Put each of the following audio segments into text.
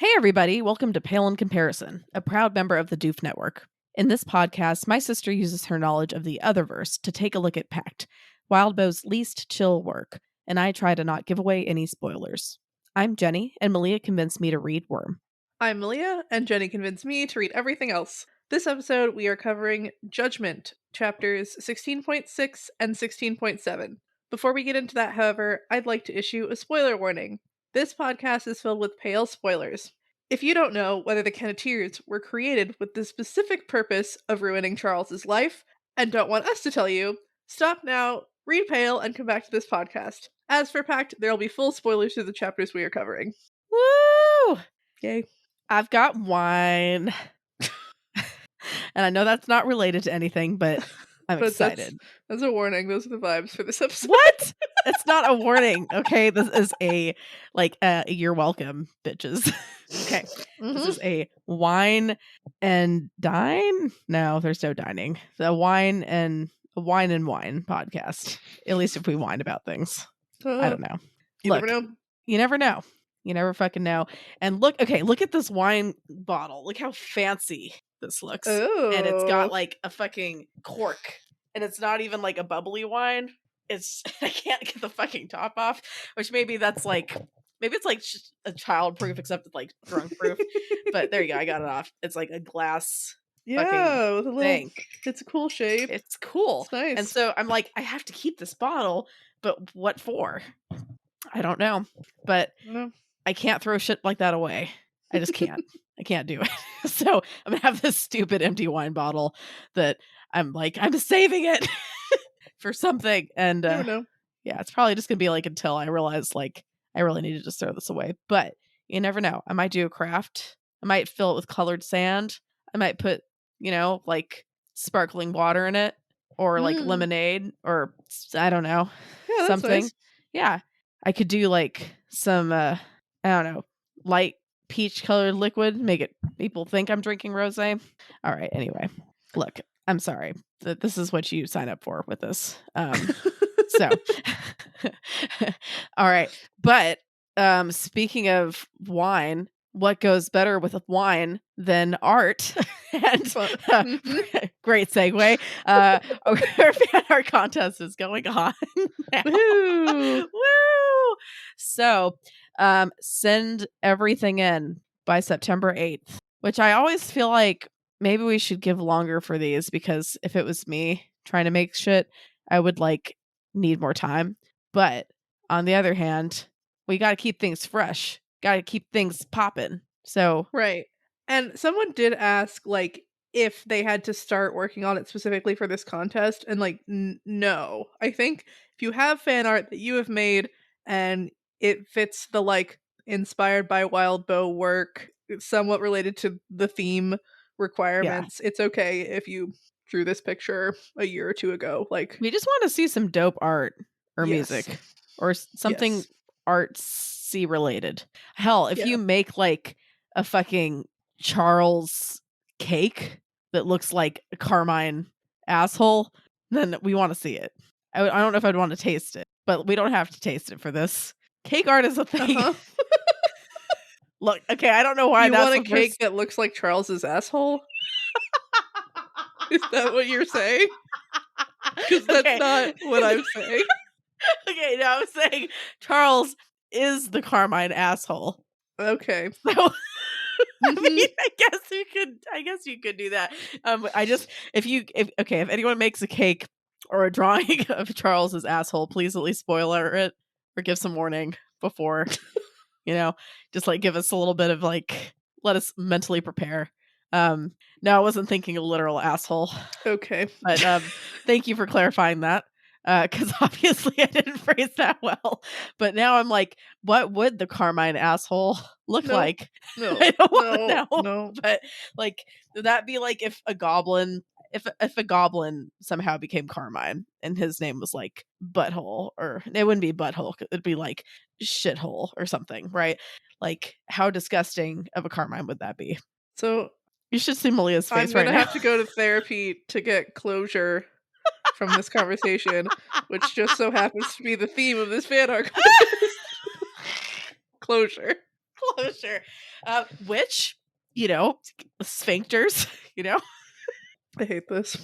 Hey everybody, welcome to Pale in Comparison, a proud member of the Doof Network. In this podcast, my sister uses her knowledge of the Otherverse to take a look at Pact, Wildbow's least chill work, and I try to not give away any spoilers. I'm Jenny, and Malia convinced me to read Worm. I'm Malia, and Jenny convinced me to read everything else. This episode, we are covering Judgment, chapters 16.6 and 16.7. Before we get into that, however, I'd like to issue a spoiler warning. This podcast is filled with pale spoilers. If you don't know whether the Kenneteers were created with the specific purpose of ruining Charles's life, and don't want us to tell you, stop now, read Pale, and come back to this podcast. As for Pact, there will be full spoilers to the chapters we are covering. Woo! Yay. I've got wine. And I know that's not related to anything, but I'm But excited. That's a warning. Those are the vibes for this episode. What? It's not a warning, okay? This is you're welcome, bitches. Okay. This is a wine and dine? No, there's no dining. The wine and wine podcast. At least if we whine about things. I don't know. Never know. You never know. You never fucking know. And look at this wine bottle. Look how fancy this looks. Oh. And it's got like a fucking cork. And it's not even like a bubbly wine. It's I can't get the fucking top off, which maybe it's like a child proof, except it's like drunk proof. But there you go, I got it off. It's like a glass. Yeah, with a little thing. It's a cool shape. It's cool. It's nice. And so I'm like, I have to keep this bottle, but what for? I don't know. But No. I can't throw shit like that away. I just can't. I can't do it. So I'm gonna have this stupid empty wine bottle that I'm saving it for something. And Never know. yeah, it's probably just gonna be like until I realize like I really need to just throw this away. But you never know. I might do a craft. I might fill it with colored sand. I might put, like sparkling water in it, or like lemonade, or I don't know, Yeah, something. Nice. Yeah, I could do like some I don't know, light peach colored liquid, make people think I'm drinking rosé. All right, anyway, look, I'm sorry that this is what you sign up for with this. So all right, but speaking of wine, what goes better with wine than art? And great segue. Our fan art contest is going on now. Woo! Woo! So send everything in by September 8th, which I always feel like maybe we should give longer for these, because if it was me trying to make shit, I would need more time. But on the other hand, we got to keep things fresh, got to keep things popping. So right. And someone did ask if they had to start working on it specifically for this contest, and no. I think if you have fan art that you have made and it fits the inspired by Wildbow work, somewhat related to the theme requirements, it's okay if you drew this picture a year or two ago. We just want to see some dope art or music or something artsy related. Hell, if you make a fucking Charles cake that looks like a Carmine asshole, then we want to see it. I don't know if I'd want to taste it, but we don't have to taste it for this. Cake art is a thing. Look, okay, I don't know why you want a cake that looks like Charles's asshole. Is that what you're saying? Because that's not what I'm saying. Okay, no, I'm saying Charles is the Carmine asshole. Okay. So I mean, I guess you could do that. If anyone makes a cake or a drawing of Charles's asshole, please at least spoiler it or give some warning before, just give us a little bit of let us mentally prepare. No, I wasn't thinking a literal asshole. Okay. But thank you for clarifying that. Because obviously I didn't phrase that well. But now I'm like, what would the Carmine asshole look like? No, I don't want to know. No. But would that be if a goblin, if a goblin somehow became Carmine and his name was Butthole, or it wouldn't be Butthole, it'd be Shithole or something, right? How disgusting of a Carmine would that be? So you should see Malia's face right now. I'm gonna have to go to therapy to get closure from this conversation, which just so happens to be the theme of this fan art. Closure. closure. Which, sphincters, I hate this.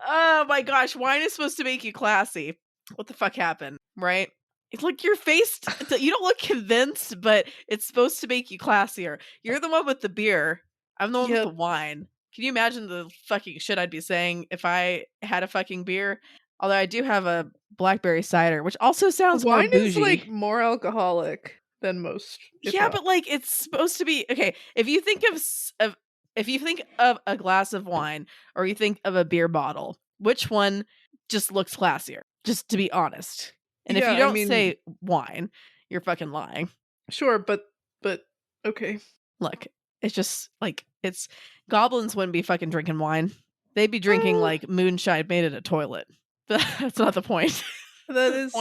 Oh my gosh, wine is supposed to make you classy. What the fuck happened, right? It's like your face, you don't look convinced, but it's supposed to make you classier. You're the one with the beer. I'm the one with the wine. Can you imagine the fucking shit I'd be saying if I had a fucking beer? Although I do have a blackberry cider, which also sounds more bougie. Wine is like more alcoholic than most. Yeah, but like it's supposed to be okay. If you think of a glass of wine or you think of a beer bottle, which one just looks classier? Just to be honest. And if you don't say wine, you're fucking lying. Sure, but okay. Look, it's just like goblins wouldn't be fucking drinking wine. They'd be drinking like moonshine made in a toilet. That's not the point. That is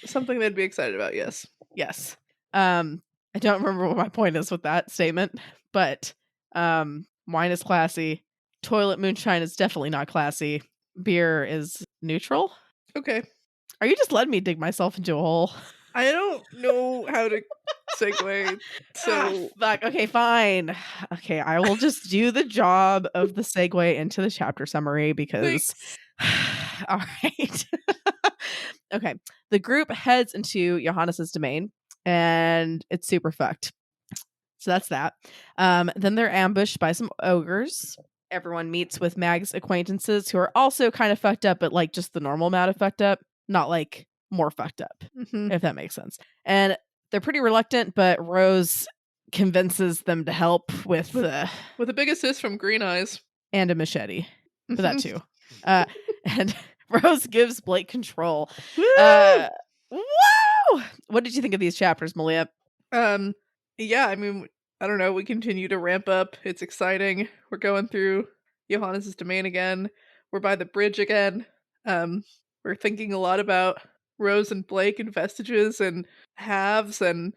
something they'd be excited about, yes. Yes. I don't remember what my point is with that statement, but wine is classy. Toilet moonshine is definitely not classy. Beer is neutral. Okay. Are you just letting me dig myself into a hole? I don't know how to segue, so... Fuck, okay, fine. Okay, I will just do the job of the segue into the chapter summary because... All right. Okay, the group heads into Johannes's domain, and it's super fucked. So that's that. Then they're ambushed by some ogres. Everyone meets with Mag's acquaintances who are also kind of fucked up, but like just the normal amount of fucked up, not like more fucked up, if that makes sense. And they're pretty reluctant, but Rose convinces them to help with a big assist from Green Eyes and a machete for that too. And Rose gives Blake control. Woo! What did you think of these chapters, Malia? Yeah, I mean, I don't know. We continue to ramp up. It's exciting. We're going through Johannes's domain again. We're by the bridge again. We're thinking a lot about Rose and Blake and vestiges and halves and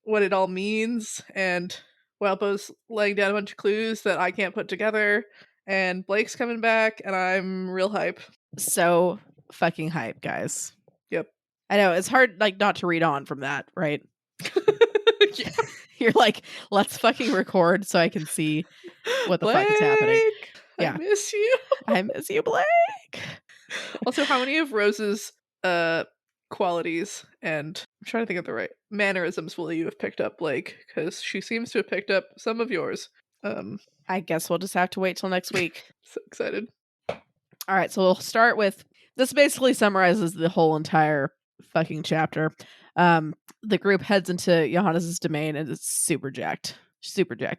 what it all means. And Walpo's laying down a bunch of clues that I can't put together. And Blake's coming back, and I'm real hype. So fucking hype, guys. Yep. I know, it's hard like not to read on from that, right? Yeah. You're like, let's fucking record so I can see what the fuck is happening. Yeah. I miss you. I miss you, Blake. Also, how many of Rose's qualities and I'm trying to think of the right mannerisms will you have picked up, Blake? Because she seems to have picked up some of yours. I guess we'll just have to wait till next week. So excited. All right, so we'll start with this. Basically summarizes the whole entire fucking chapter. The group heads into Johannes's domain and it's super jacked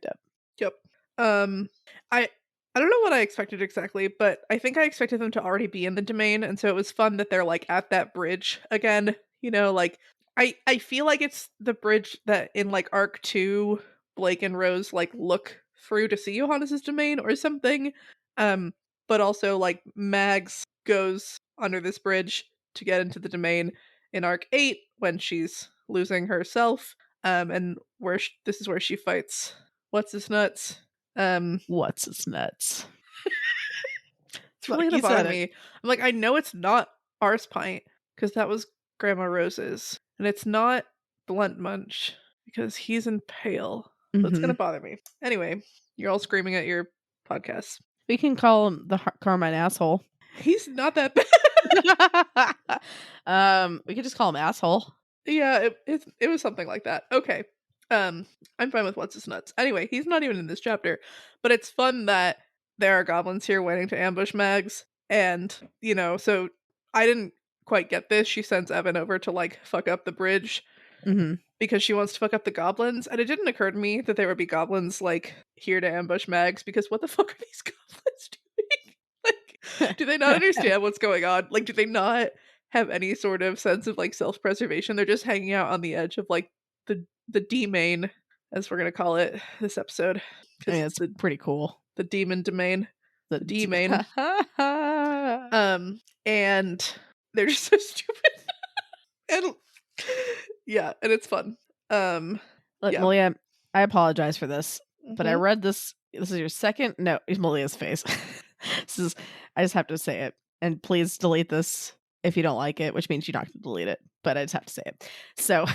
up. Yep. I don't know what I expected exactly, but I think I expected them to already be in the domain, and so it was fun that they're like at that bridge again. You know, like I feel like it's the bridge that in like Arc 2, Blake and Rose like look through to see Johannes's domain or something. But also like Mags goes under this bridge to get into the domain in Arc 8 when she's losing herself. And where this is where she fights what's his nuts. What's his nuts? It's really gonna bother me. I'm like, I know it's not Arse Pint because that was Grandma Rose's, and it's not Blunt Munch because he's in Pale. So it's gonna bother me. Anyway, you're all screaming at your podcast. We can call him the Carmine asshole. He's not that bad. We could just call him asshole. Yeah, it was something like that. Okay. I'm fine with what's his nuts. Anyway, he's not even in this chapter, but it's fun that there are goblins here waiting to ambush Mags, and so I didn't quite get this. She sends Evan over to like fuck up the bridge because she wants to fuck up the goblins, and it didn't occur to me that there would be goblins like here to ambush Mags because what the fuck are these goblins doing? Like, do they not understand what's going on? Like, do they not have any sort of sense of like self-preservation? They're just hanging out on the edge of like the D-main, as we're gonna call it this episode. I mean, it's pretty cool. The demon domain. The D-main. And they're just so stupid. And yeah, and it's fun. Look, yeah. Malia, I apologize for this, but I read this. This is your second. No, it's Malia's face. I just have to say it, and please delete this if you don't like it, which means you don't have to delete it. But I just have to say it. So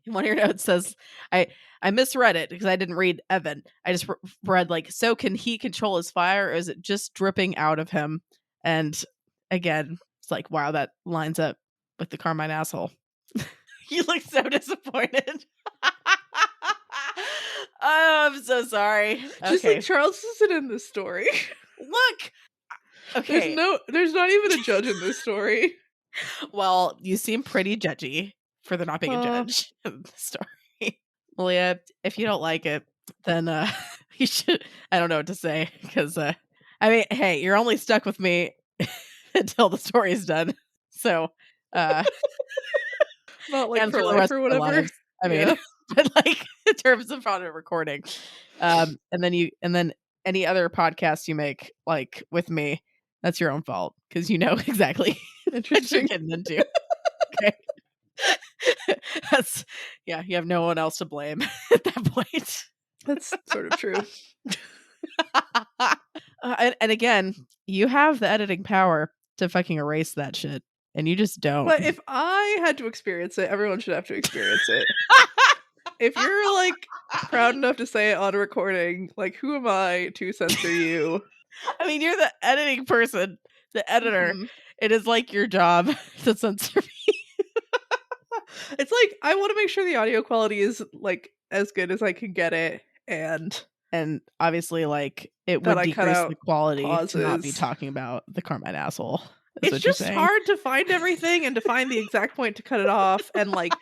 One of your notes says, I misread it because I didn't read Evan. I just read like, so can he control his fire, or is it just dripping out of him? And again, it's like, wow, that lines up with the Carmine asshole. You look so disappointed. Oh, I'm so sorry. Just Okay. like Charles isn't in this story. Look. Okay. There's not even a judge in this story. Well, you seem pretty judgy for there not being a judge in the story. Malia, if you don't like it, then you should. I don't know what to say because I mean, hey, you're only stuck with me until the story's done. So, not like and for for the life rest or of our whatever. lives. I mean, but like in terms of on a recording, and then any other podcast you make like with me, that's your own fault because you know exactly what you're getting into. Okay. That's you have no one else to blame at that point. That's sort of true. And again, you have the editing power to fucking erase that shit, and you just don't. But if I had to experience it, everyone should have to experience it. If you're like proud enough to say it on a recording, like who am I to censor you? I mean, you're the editing person, the editor. Mm-hmm. It is like your job to censor me. It's like I want to make sure the audio quality is like as good as I can get it, and obviously like it would decrease the quality to not be talking about the Carmine asshole. It's just hard to find everything and to find the exact point to cut it off, and like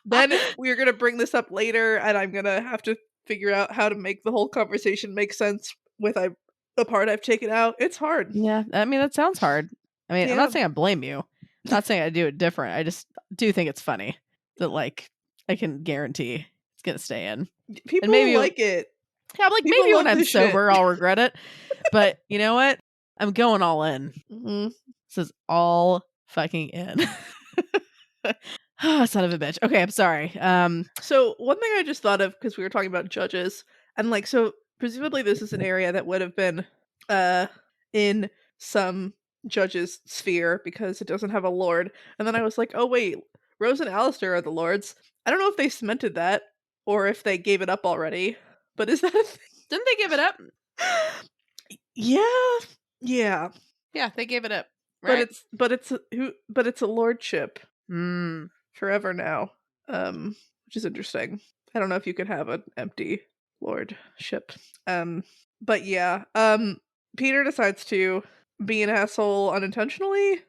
then we're gonna bring this up later, and I'm gonna have to figure out how to make the whole conversation make sense with the part I've taken out. It's hard. Yeah, I mean that sounds hard. I mean, I'm not saying I blame you. I'm not saying I do it different. I just do think it's funny that like I can guarantee it's gonna stay in. People maybe like it. Yeah, like people maybe when I'm sober I'll regret it. But you know what? I'm going all in. Mm-hmm. This is all fucking in. Oh, son of a bitch. Okay, I'm sorry. So one thing I just thought of, because we were talking about judges, and like, so presumably this is an area that would have been in some judge's sphere because it doesn't have a lord. And then I was like, oh wait, Rose and Alistair are the lords. I don't know if they cemented that or if they gave it up already. But is that a thing? Didn't they give it up? Yeah, they gave it up. Right? But it's a lordship forever now, which is interesting. I don't know if you could have an empty lordship. But yeah, Peter decides to be an asshole unintentionally,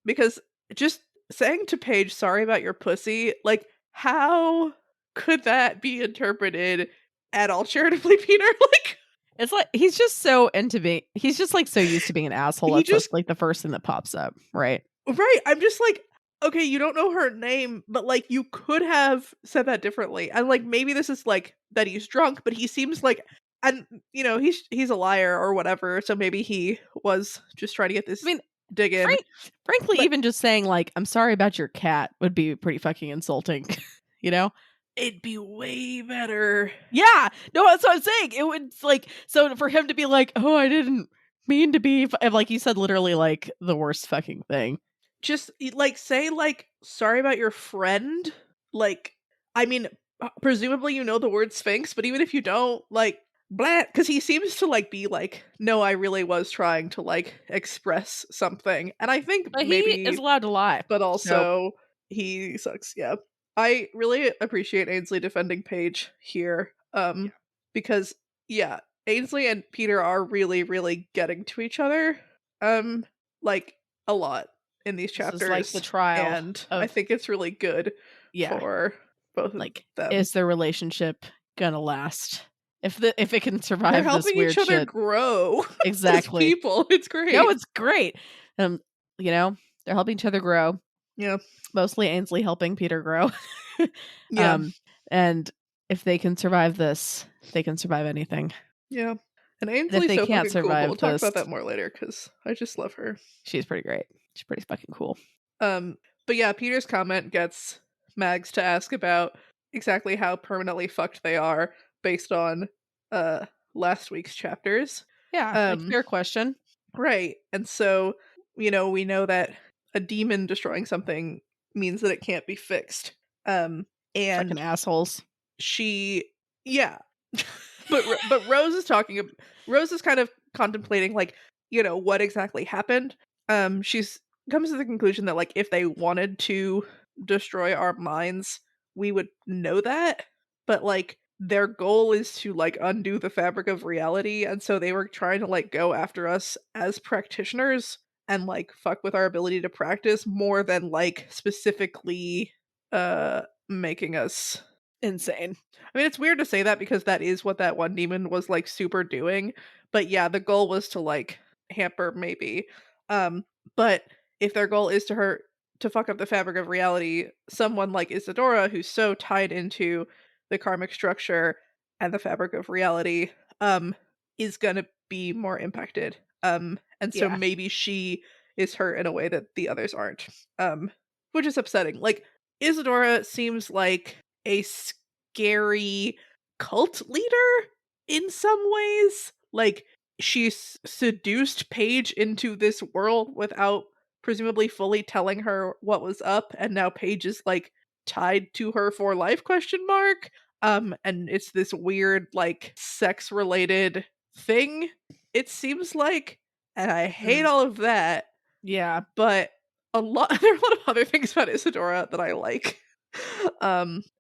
because just saying to Paige, "Sorry about your pussy," like how could that be interpreted at all charitably, Peter? Like, it's like he's just so into being. He's just like so used to being an asshole. That's just like the first thing that pops up, right? Right. I'm just like, okay, you don't know her name, but like you could have said that differently. And like maybe this is like that he's drunk, but he seems like, and you know, he's a liar or whatever. So maybe he was just trying to get this. I mean, dig in. Frankly, even just saying like, "I'm sorry about your cat" would be pretty fucking insulting. You know. It'd be way better. Yeah. No, that's what I'm saying. It would like, so for him to be like, oh, I didn't mean to be, like you said, literally like the worst fucking thing. Just like say like, sorry about your friend. Like, I mean, presumably you know the word Sphinx, but even if you don't, like, blah, because he seems to like be like, no, I really was trying to like express something. And I think but maybe he is allowed to lie. But also he sucks, yeah. I really appreciate Ainsley defending Paige here, because yeah, Ainsley and Peter are really, really getting to each other, like a lot in these chapters. This is like the trial, and I think it's really good for both of them. Is their relationship gonna last? If it can survive, they're helping this each other shit. grow. Exactly, people, it's great. No, it's great. You know, they're helping each other grow. Yeah. Mostly Ainsley helping Peter grow. Yeah. And if they can survive this, they can survive anything. Yeah. And Ainsley's so fucking cool. We'll talk about that more later because I just love her. She's pretty great. She's pretty fucking cool. But yeah, Peter's comment gets Mags to ask about exactly how permanently fucked they are based on last week's chapters. Yeah, fair question. Right. And so, you know, we know that a demon destroying something means that it can't be fixed. And fucking assholes. but Rose is kind of contemplating, like, what exactly happened. She's comes to the conclusion that, like, if they wanted to destroy our minds, we would know that, but, like, their goal is to, like, undo the fabric of reality, and so they were trying to, like, go after us as practitioners and, like, fuck with our ability to practice more than, like, specifically making us insane. I mean, it's weird to say that because that is what that one demon was, like, super doing, but yeah, the goal was to, like, hamper maybe. But if their goal is to fuck up the fabric of reality, someone like Isadora, who's so tied into the karmic structure and the fabric of reality, is gonna be more impacted. And so Yeah. maybe she is hurt in a way that the others aren't. Which is upsetting. Like, Isadora seems like a scary cult leader in some ways. Like, she seduced Paige into this world without presumably fully telling her what was up, and now Paige is, like, tied to her for life, question mark. And it's this weird, like, sex related thing, it seems like, and I hate all of that. Yeah. But there are a lot of other things about Isadora that I like.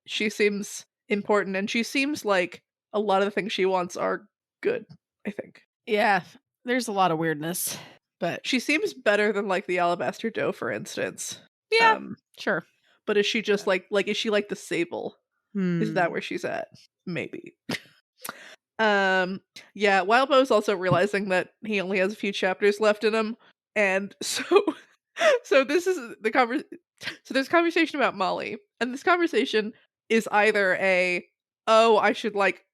She seems important, and she seems like a lot of the things she wants are good, I think. Yeah. There's a lot of weirdness, but she seems better than, like, the Alabaster Doe, for instance. Yeah, sure. But is she just is she like the Sable? Is that where Hmm. she's at? Maybe. Yeah, Wildbow's also realizing that he only has a few chapters left in him, and so so this is so there's conversation about Molly, and this conversation is either oh, I should, like,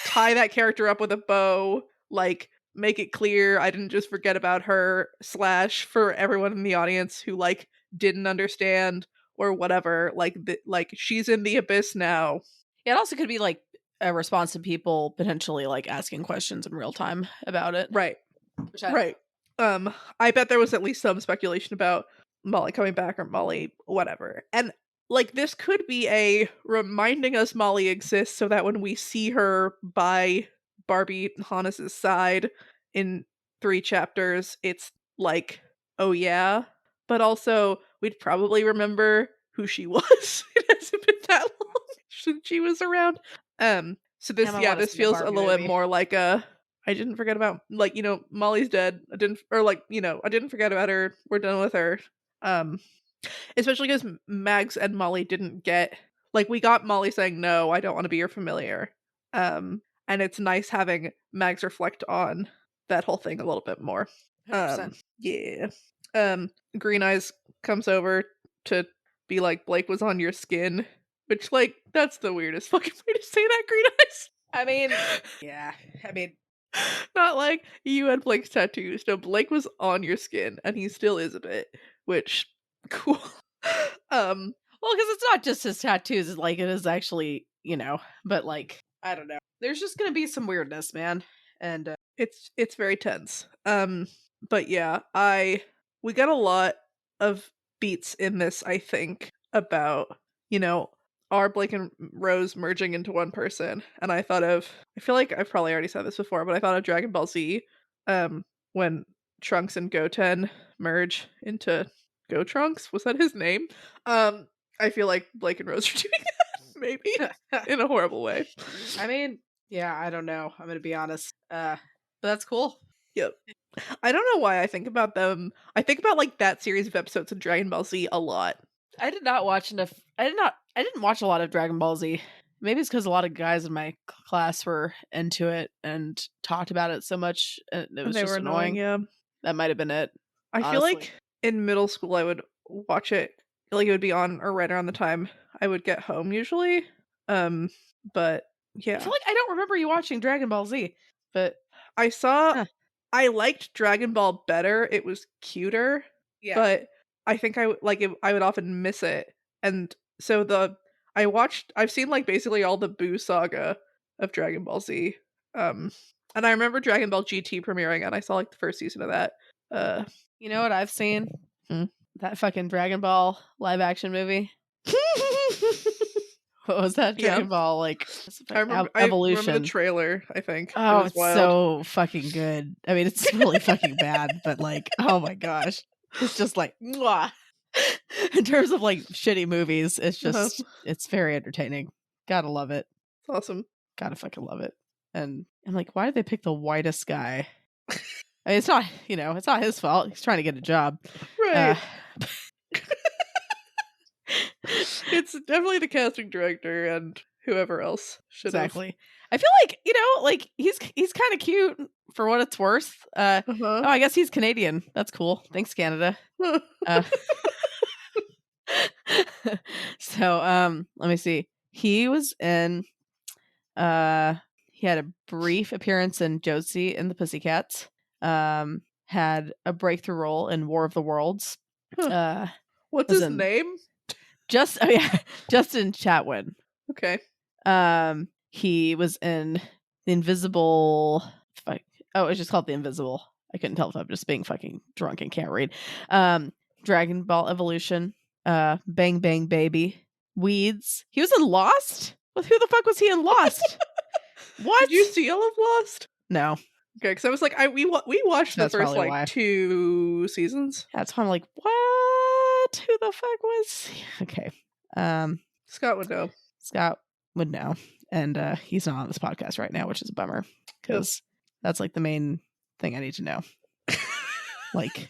tie that character up with a bow, like, make it clear I didn't just forget about her, / for everyone in the audience who, like, didn't understand or whatever, like, she's in the abyss now. Yeah, it also could be, like, a response to people potentially, like, asking questions in real time about it. Right. Which I Right. I bet there was at least some speculation about Molly coming back or Molly whatever. And, like, this could be a reminding us Molly exists so that when we see her by Barbie Hannes's side in 3 chapters, it's like, "Oh, yeah?" But also, we'd probably remember who she was. It hasn't been that long since she was around. So I wanna this see the feels a Barbie little bit movie. more like a I didn't forget about, like, Molly's dead. I didn't forget about her. We're done with her. Um, Especially because Mags and Molly didn't get, like, we got Molly saying, "No, I don't want to be your familiar." And it's nice having Mags reflect on that whole thing a little bit more. 100%. Yeah. Green Eyes comes over to be like, "Blake was on your skin," which, like, that's the weirdest fucking way to say that, Green Eyes. I mean, yeah. I mean, Not like you had Blake's tattoos. No, Blake was on your skin, and he still is a bit, which cool. well, because it's not just his tattoos, it's like, it is actually, but, like, I don't know. There's just gonna be some weirdness, man. And, it's very tense. But yeah, we got a lot of beats in this, I think, about, are Blake and Rose merging into one person. And I feel like I've probably already said this before, but I thought of Dragon Ball Z, when Trunks and Goten merge into Go Trunks. Was that his name? I feel like Blake and Rose are doing that, maybe, in a horrible way. I mean, yeah, I don't know. I'm gonna be honest. But that's cool. Yep. I don't know why I think about them. I think about, like, that series of episodes of Dragon Ball Z a lot. I did not watch enough. I didn't watch a lot of Dragon Ball Z. Maybe it's because a lot of guys in my class were into it and talked about it so much, and it was They just were annoying. yeah. That might have been it. I feel honestly. like in middle school I would watch it, like, it would be on or right around the time I would get home usually. But yeah. I feel like I don't remember you watching Dragon Ball Z, but I liked Dragon Ball better. It was cuter. Yeah. But I think I would often miss it. And so I've seen, like, basically all the Boo saga of Dragon Ball Z. And I remember Dragon Ball GT premiering, and I saw, like, the first season of that. You know what I've seen? Hmm? That fucking Dragon Ball live action movie. What was that? Dragon Ball, like, I remember Evolution. the trailer, I think. Oh, it was it's wild. so fucking good. I mean, it's really fucking bad, but like, oh my gosh. It's just like, mwah. In terms of like shitty movies, it's just, it's very entertaining. Gotta love it. It's awesome. Gotta fucking love it. And I'm like, why did they pick the whitest guy? I mean, it's not, it's not his fault. He's trying to get a job. Right. It's definitely the casting director and whoever else should exactly. I feel like, like he's kind of cute for what it's worth. Oh, I guess he's Canadian. That's cool. Thanks, Canada. So, let me see. He was in he had a brief appearance in Josie and the Pussycats. Had a breakthrough role in War of the Worlds. What's his name? Justin Chatwin. Okay. He was in The Invisible. It's just called The Invisible. I couldn't tell if I'm just being fucking drunk and can't read. Dragon Ball Evolution. Bang Bang Baby. Weeds. He was in Lost? Who the fuck was he in Lost? What? Did you see all of Lost? No. Okay, because I was like, we watched the first like 2 seasons. That's why I'm like, what? Who the fuck was? Okay. Scott would know. Scott would know, and he's not on this podcast right now, which is a bummer because that's like the main thing I need to know. Like,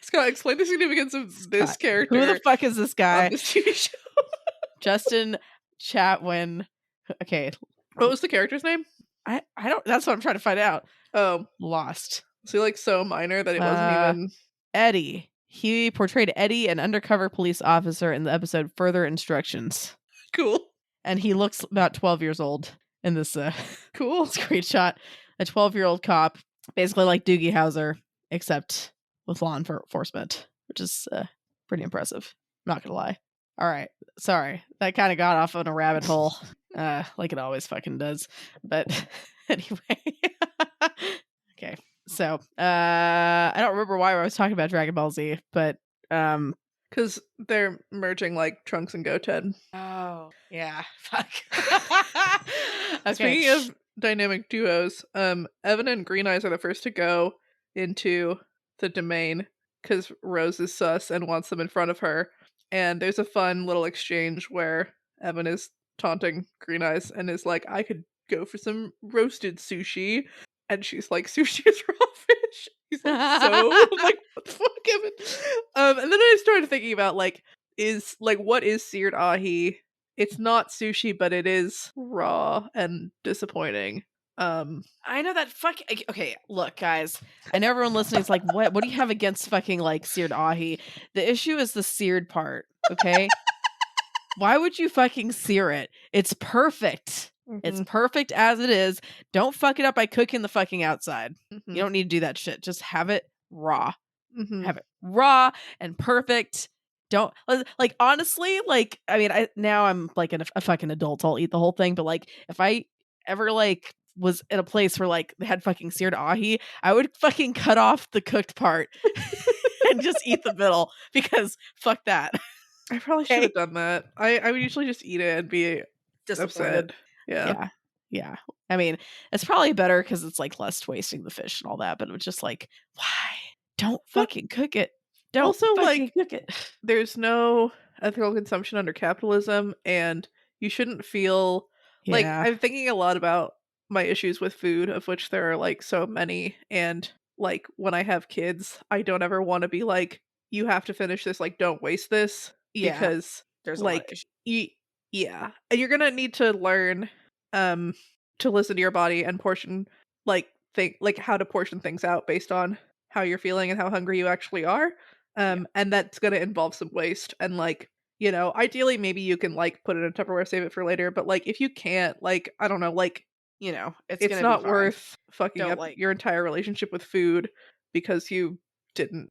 Scott, explain the significance of this character. Who the fuck is this guy? On this TV show. Justin Chatwin. Okay. What was the character's name? I don't. That's what I'm trying to find out. Oh, Lost. Was he like so minor that it wasn't even Eddie? He portrayed Eddie, an undercover police officer, in the episode Further Instructions. Cool. And he looks about 12 years old in this cool screenshot. A 12-year-old cop, basically like Doogie Howser, except with law enforcement, which is pretty impressive. I'm not gonna lie. All right, sorry, that kind of got off on a rabbit hole, like it always fucking does. But anyway, okay. So I don't remember why I was talking about Dragon Ball Z, but because they're merging like Trunks and Goten. Oh yeah, fuck. Okay. Speaking of dynamic duos, Evan and Green Eyes are the first to go into the domain because Rose is sus and wants them in front of her. And there's a fun little exchange where Evan is taunting Green Eyes and is like, I could go for some roasted sushi. And she's like, sushi is raw fish. He's like, so? I'm like, what the fuck, Evan? And then I started thinking about, like, what is seared ahi? It's not sushi, but it is raw and disappointing. I know that okay, look, guys. I know everyone listening is like, what do you have against fucking like seared ahi? The issue is the seared part, okay? Why would you fucking sear it? It's perfect. Mm-hmm. It's perfect as it is. Don't fuck it up by cooking the fucking outside. Mm-hmm. You don't need to do that shit. Just have it raw. Mm-hmm. Have it raw and perfect. Don't like honestly, like I mean, now I'm like a fucking adult. I'll eat the whole thing, but like if I ever like was in a place where like they had fucking seared ahi, I would fucking cut off the cooked part and just eat the middle because fuck that. I probably should have done that. I would usually just eat it and be disappointed. Yeah. I mean, it's probably better because it's like less wasting the fish and all that. But it was just like, why? Don't fucking cook it. Don't also like cook it. There's no ethical consumption under capitalism, and you shouldn't feel like I'm thinking a lot about my issues with food, of which there are like so many, and like when I have kids, I don't ever want to be like, you have to finish this, like don't waste this, because there's like and you're gonna need to learn to listen to your body and portion how to portion things out based on how you're feeling and how hungry you actually are. And that's gonna involve some waste, and like, ideally maybe you can like put it in a Tupperware, save it for later, but like if you can't, like I don't know, like it's not worth fucking up your entire relationship with food because you tend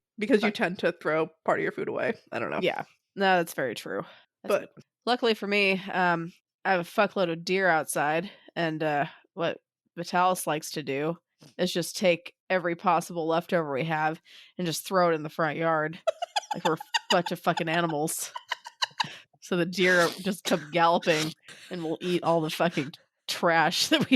to throw part of your food away. I don't know. Yeah, no, that's very true. But luckily for me, I have a fuckload of deer outside, and what Vitalis likes to do is just take every possible leftover we have and just throw it in the front yard like we're a bunch of fucking animals. So the deer just come galloping and will eat all the fucking trash that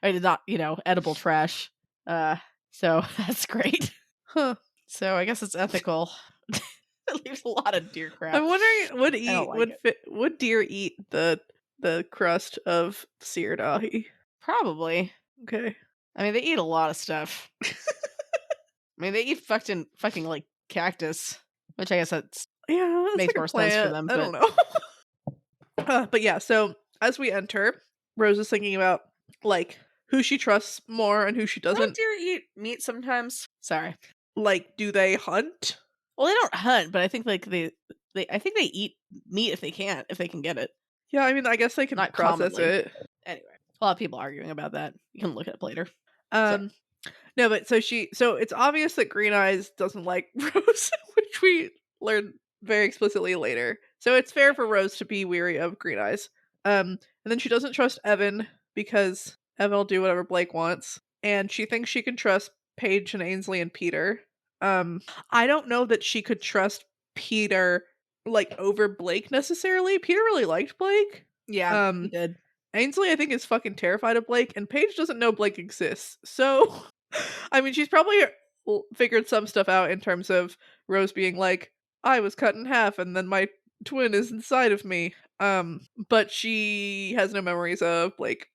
I did not, edible trash. So that's great. Huh. So I guess it's ethical. It leaves a lot of deer crap. I'm wondering, would deer eat the crust of seared ahi? Probably. Okay. I mean, they eat a lot of stuff. I mean, they eat fucking like cactus, which I guess makes like more a plant. sense for them. I don't know. But yeah, so as we enter, Rose is thinking about like who she trusts more and who she doesn't. Don't deer eat meat sometimes? Sorry. Like, do they hunt? Well, they don't hunt, but I think like I think they eat meat if they can get it. Yeah, I mean, I guess they can Not process commonly. it. Anyway, a lot of people arguing about that. You can look it up later. No, but so it's obvious that Green Eyes doesn't like Rose, which we learn very explicitly later. So it's fair for Rose to be weary of Green Eyes. And then she doesn't trust Evan because Evan will do whatever Blake wants, and she thinks she can trust Paige and Ainsley and Peter. I don't know that she could trust Peter like over Blake necessarily. Peter really liked Blake. Yeah, he did. Ainsley, I think, is fucking terrified of Blake, and Paige doesn't know Blake exists. So, I mean, she's probably figured some stuff out in terms of Rose being like, I was cut in half, and then my twin is inside of me. But she has no memories of Blake.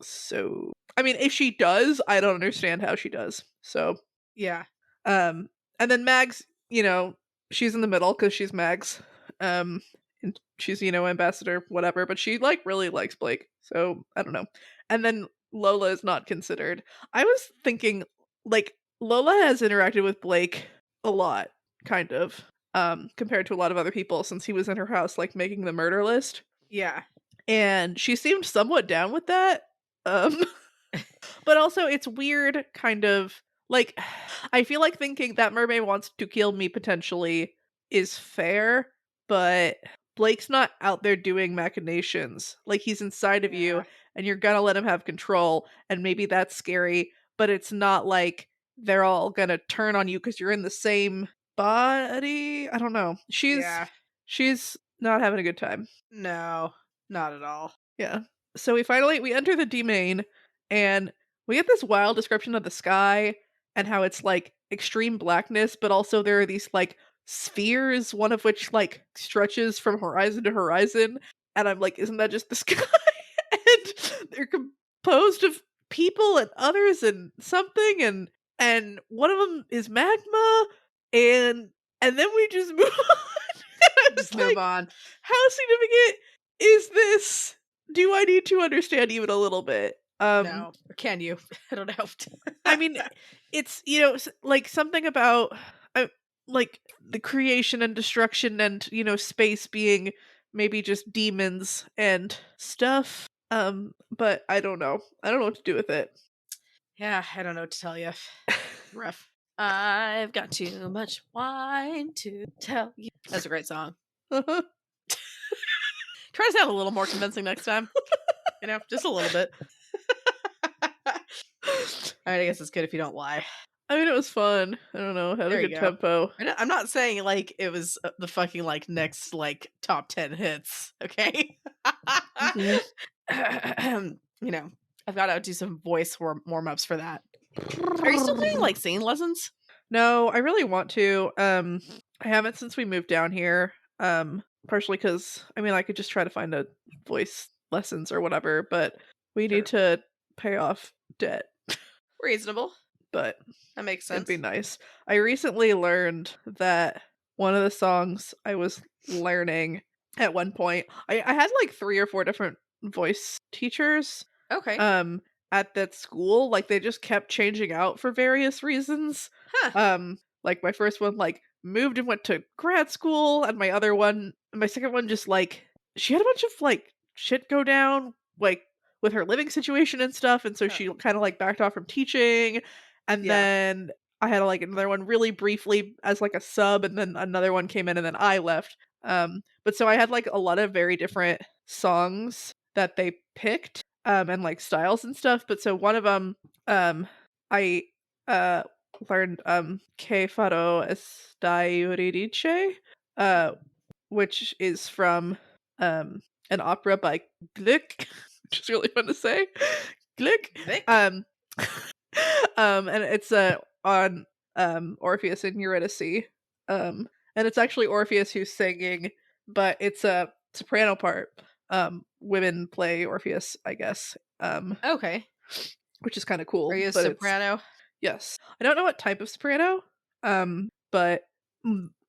So, I mean, if she does, I don't understand how she does. So, yeah. And then Mags, she's in the middle because she's Mags. And she's, ambassador, whatever, but she like really likes Blake. So I don't know. And then Lola is not considered. I was thinking like Lola has interacted with Blake a lot, kind of, compared to a lot of other people since he was in her house, like making the murder list. Yeah. And she seemed somewhat down with that. But also it's weird, kind of like, I feel like thinking that mermaid wants to kill me potentially is fair, but Blake's not out there doing machinations. Like, he's inside of you, and you're gonna let him have control, and maybe that's scary, but it's not like they're all gonna turn on you because you're in the same body. I don't know. She's not having a good time. No, not at all. Yeah. So we enter the D main, and we get this wild description of the sky and how it's like extreme blackness, but also there are these like spheres, one of which like stretches from horizon to horizon. And I'm like, isn't that just the sky? And they're composed of people and others and something, and one of them is magma, and then we just move on. Just move on. How significant is this? Do I need to understand even a little bit? No. Or can you? I don't know. I mean, it's, like something about like the creation and destruction and, space being maybe just demons and stuff. But I don't know. I don't know what to do with it. Yeah, I don't know what to tell you. Rough. I've got too much wine to tell you. That's a great song. Try to sound a little more convincing next time. Just a little bit. Alright, I guess it's good if you don't lie. I mean, it was fun. I don't know. Had a good tempo. I'm not saying like it was the fucking like next like top 10 hits. Okay. Mm-hmm. I've got to do some voice warm ups for that. Are you still doing like singing lessons? No, I really want to. I haven't since we moved down here. Partially because I could just try to find a voice lessons or whatever, but we need to pay off debt. Reasonable. But that makes sense. It'd be nice. I recently learned that one of the songs I was learning at one point, I had like 3 or 4 different voice teachers. Okay. At that school, like they just kept changing out for various reasons. Huh. Like my first one like moved and went to grad school, and my second one just like she had a bunch of like shit go down like with her living situation and stuff, and so she kind of like backed off from teaching. And then I had like another one really briefly as like a sub, and then another one came in and then I left. But so I had like a lot of very different songs that they picked, and like styles and stuff. But so one of them, I learned Que Faro Estai Euridice, which is from an opera by Gluck, which is really fun to say. Gluck. And it's on Orpheus and Eurydice. And it's actually Orpheus who's singing, but it's a soprano part. Women play Orpheus, I guess. Okay. Which is kind of cool. Are you a but soprano? Yes. I don't know what type of soprano. But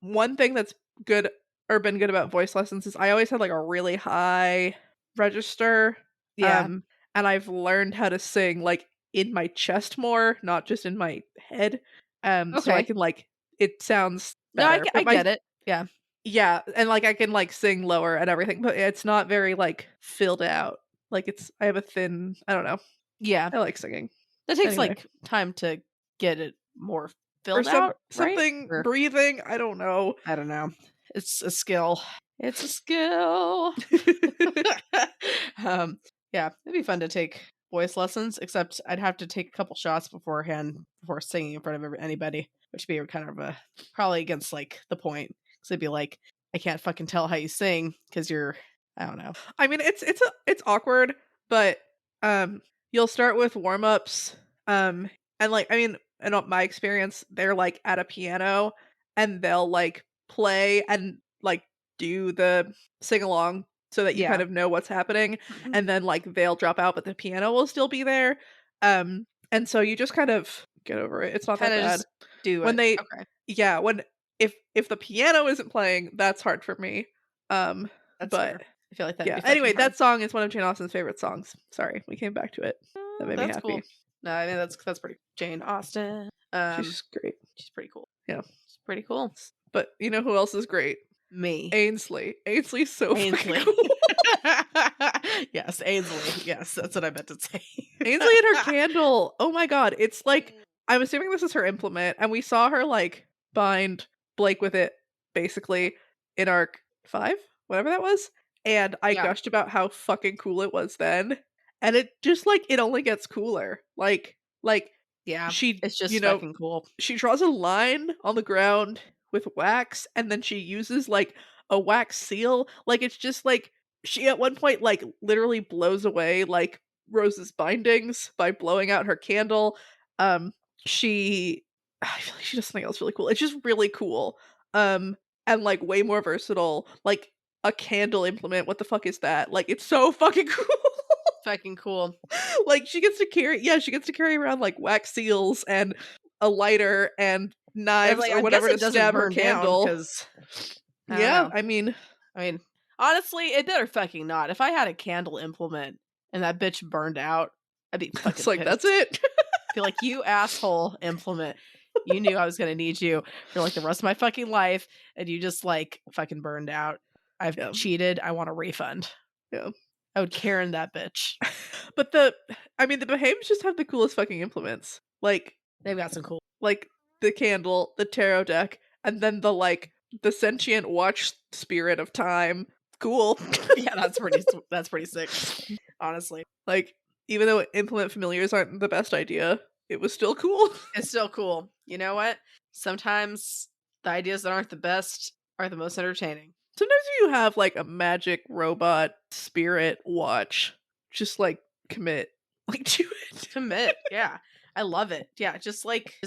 one thing that's good or been good about voice lessons is I always had like a really high register. Yeah. And I've learned how to sing like in my chest more, not just in my head. So I can like, it sounds better. No, I get it. Yeah. Yeah, and like I can like sing lower and everything, but it's not very like filled out. Like I have a thin, I don't know. Yeah. I like singing. That takes like time to get it more filled or out, something right? Breathing, I don't know. It's a skill. It's a skill. Yeah, it'd be fun to take voice lessons, except I'd have to take a couple shots beforehand before singing in front of anybody, which would be kind of probably against like the point, because it'd be like, I can't fucking tell how you sing because you're, I don't know. I mean, it's awkward, but you'll start with warm-ups, and like, I mean, in my experience, they're like at a piano and they'll like play and like do the sing along so that you kind of know what's happening, and then like they'll drop out but the piano will still be there, and so you just kind of get over it. It's not that bad. Just do when it. Yeah, when if the piano isn't playing, that's hard for me. That's but fair. I feel like that. Yeah. Anyway, that song is one of Jane Austen's favorite songs. Sorry, we came back to it. That made me happy. Cool. No, I mean that's pretty. Jane Austen. She's great. She's pretty cool. Yeah, she's pretty cool. But you know who else is great? Me. Ainsley. Ainsley's so fucking cool. Yes, Ainsley. Yes, that's what I meant to say. Ainsley and her candle. Oh my god, it's like, I'm assuming this is her implement, and we saw her like bind Blake with it basically in arc 5, whatever that was. And I gushed about how fucking cool it was then. And it just like, it only gets cooler. Like yeah, it's just fucking cool. She draws a line on the ground with wax, and then she uses like a wax seal. Like, it's just like, she at one point like literally blows away like Rose's bindings by blowing out her candle. I feel like she does something else really cool. It's just really cool. And like way more versatile. Like a candle implement, what the fuck is that? Like, it's so fucking cool. Fucking cool. Like, she gets to carry around like wax seals and a lighter and knives or whatever to stab her candle. I mean honestly, it better fucking not. If I had a candle implement and that bitch burned out, I'd be fucking it's like, pissed. That's it. I feel like, you asshole implement. You knew I was gonna need you for like the rest of my fucking life, and you just like fucking burned out. I've cheated. I want a refund. Yeah. I would Karen that bitch. But the Behaves just have the coolest fucking implements. Like, they've got some cool, like the candle, the tarot deck, and then the sentient watch spirit of time. Cool. Yeah, that's pretty sick. Honestly, like, even though implement familiars aren't the best idea, it was still cool. It's still cool. You know what? Sometimes the ideas that aren't the best are the most entertaining. Sometimes you have like a magic robot spirit watch, just like commit, like do it. Commit, yeah. I love it. Yeah, just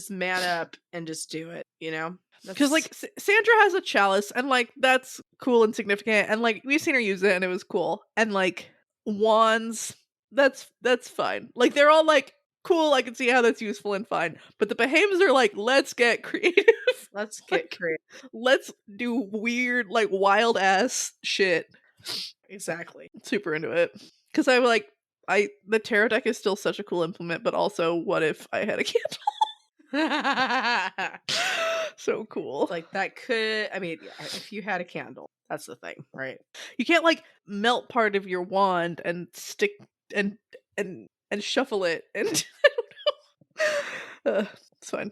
man up and just do it, you know? Because like Sandra has a chalice, and like that's cool and significant, and like we've seen her use it and it was cool. And like wands, that's fine. Like, they're all like cool, I can see how that's useful and fine. But the Behaves are like, let's get creative. Let's get creative. Let's do weird, like wild ass shit. Exactly. Super into it. Because the tarot deck is still such a cool implement, but also, what if I had a candle? So cool. Like, that could, I mean, if you had a candle, that's the thing, right? You can't like melt part of your wand and stick and shuffle it, and I don't know. It's fine.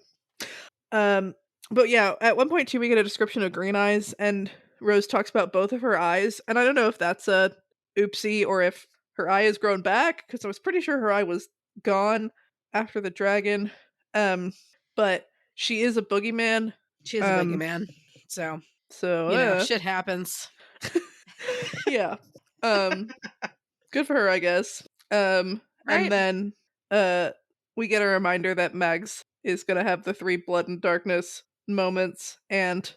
But yeah, at 1.2 we get a description of Green Eyes, and Rose talks about both of her eyes, and I don't know if that's a oopsie or if her eye has grown back, because I was pretty sure her eye was gone after the dragon. But she is a boogeyman. She is a boogeyman. So you know, shit happens. Yeah. Good for her, I guess. Right. And then we get a reminder that Mags is gonna have the 3 blood and darkness moments, and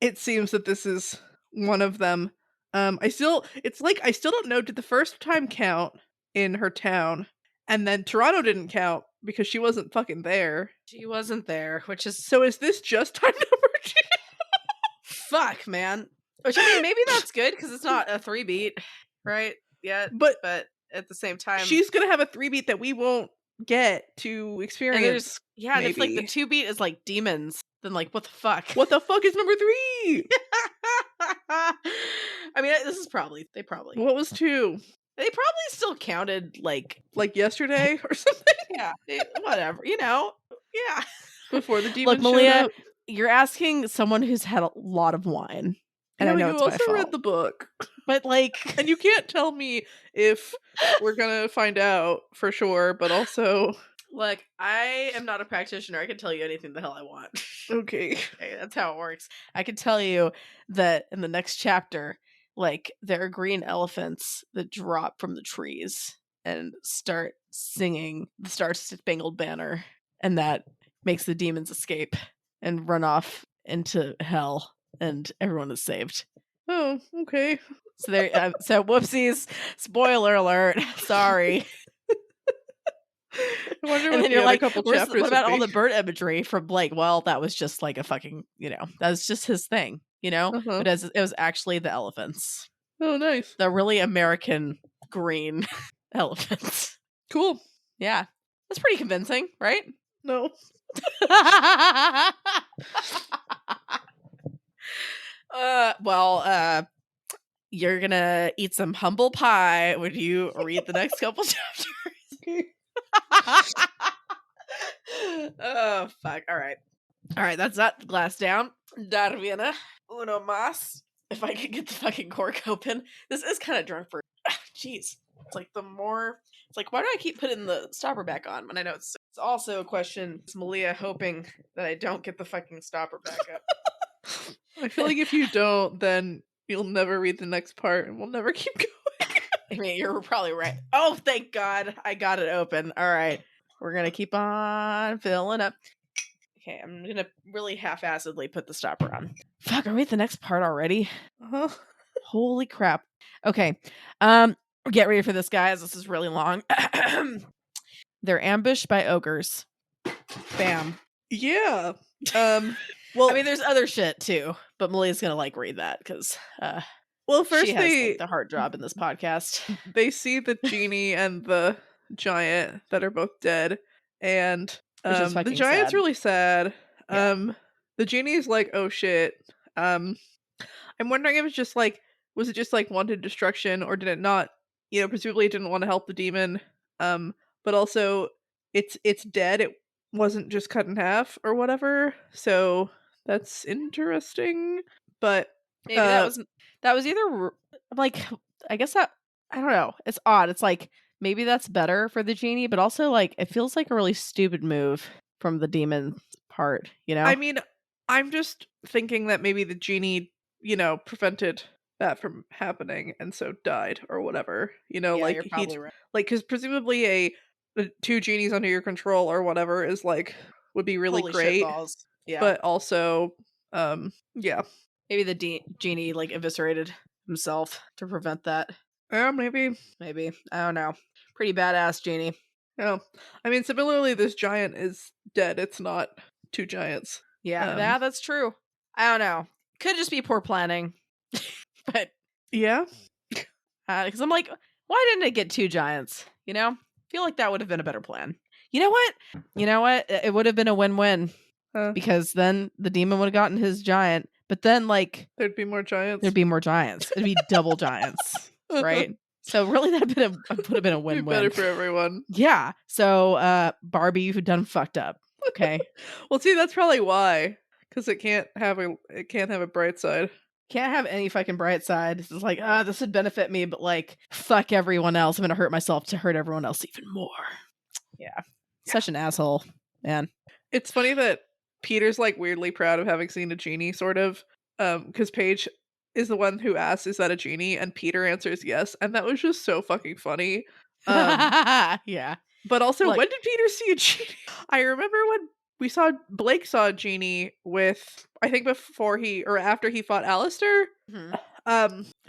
it seems that this is one of them. I still don't know, did the first time count in her town? And then Toronto didn't count because she wasn't fucking there. She wasn't there, which is So is this just time number 2? fuck, man. Which, I mean, maybe that's good because it's not a 3-beat, right? Yet, But at the same time, she's gonna have a 3-beat that we won't get to experience. And if like the 2-beat is like demons, then like what the fuck? What the fuck is number 3? I mean, this is probably What was 2? They probably still counted like yesterday or something. Yeah, whatever, yeah. Before the demons Look, Malia, showed up. You're asking someone who's had a lot of wine, and I know you it's my also fault. read the book, but like, and you can't tell me if we're gonna find out for sure. But also, look, I am not a practitioner. I can tell you anything the hell I want. Okay, that's how it works. I can tell you that in the next chapter, like, there are green elephants that drop from the trees and start singing the Star-Spangled Banner, and that makes the demons escape and run off into hell, and everyone is saved. Oh, okay. So there. So whoopsies! Spoiler alert! Sorry. I wonder and what then you're like, couple chapters what about all the bird imagery from Blake? Well, that was just like a fucking, that was just his thing, But it was actually the elephants. Oh, nice. The really American green elephants. Cool. Yeah. That's pretty convincing, right? No. You're gonna eat some humble pie when you read the next couple chapters. Okay. Oh, fuck. All right, that's that glass down. Darviena. Uno mas. If I could get the fucking cork open. This is kind of drunk for... Jeez. It's like why do I keep putting the stopper back on when I know it's also a question. Is Malia hoping that I don't get the fucking stopper back up? I feel like if you don't, then you'll never read the next part and we'll never keep going. I mean, you're probably right. Oh, thank God. I got it open. All right. We're going to keep on filling up. Okay, I'm going to really half-assedly put the stopper on. Fuck, are we at the next part already? Uh-huh. Holy crap. Okay. Get ready for this, guys. This is really long. They're ambushed by ogres. Bam. Yeah. Well, I mean, there's other shit too, but Malia's gonna read that because first she has the hard job in this podcast. They see the genie and the giant that are both dead, and the giant's really sad. Yeah. The genie is like, oh shit. I'm wondering if it's just like, was it just like wanted destruction, or did it not? Presumably it didn't want to help the demon. But also it's dead. It wasn't just cut in half or whatever. So that's interesting. But maybe that was either like, I guess that, I don't know. It's odd. It's like, maybe that's better for the genie, but also like it feels like a really stupid move from the demon part, I mean, I'm just thinking that maybe the genie, prevented that from happening and so died or whatever. Like you're probably right. Like, because presumably a 2 genies under your control or whatever is like, would be really Holy great. Shitballs. Yeah. But also, yeah. Maybe the genie like eviscerated himself to prevent that. Yeah, maybe. I don't know. Pretty badass genie. Yeah. I mean, similarly, this giant is dead. It's not 2 giants. Yeah, that's true. I don't know. Could just be poor planning. But yeah. Because I'm like, why didn't it get 2 giants? Feel like that would have been a better plan. You know what? It would have been a win-win. Because then the demon would have gotten his giant, but then like there'd be more giants. It'd be double giants, right? So really, that would have been a win-win. Better for everyone. Yeah. So Barbie, you've done fucked up. Okay. Well, see, that's probably why, because it can't have a bright side. Can't have any fucking bright side. It's like, this would benefit me, but like, fuck everyone else. I'm gonna hurt myself to hurt everyone else even more. Yeah. Such an asshole, man. It's funny that Peter's like weirdly proud of having seen a genie, sort of, because Paige is the one who asks, "Is that a genie?" And Peter answers yes, and that was just so fucking funny. Yeah. But also, Look. when did Peter see a genie? I remember when Blake saw a genie with, I think before he or after he fought Alistair.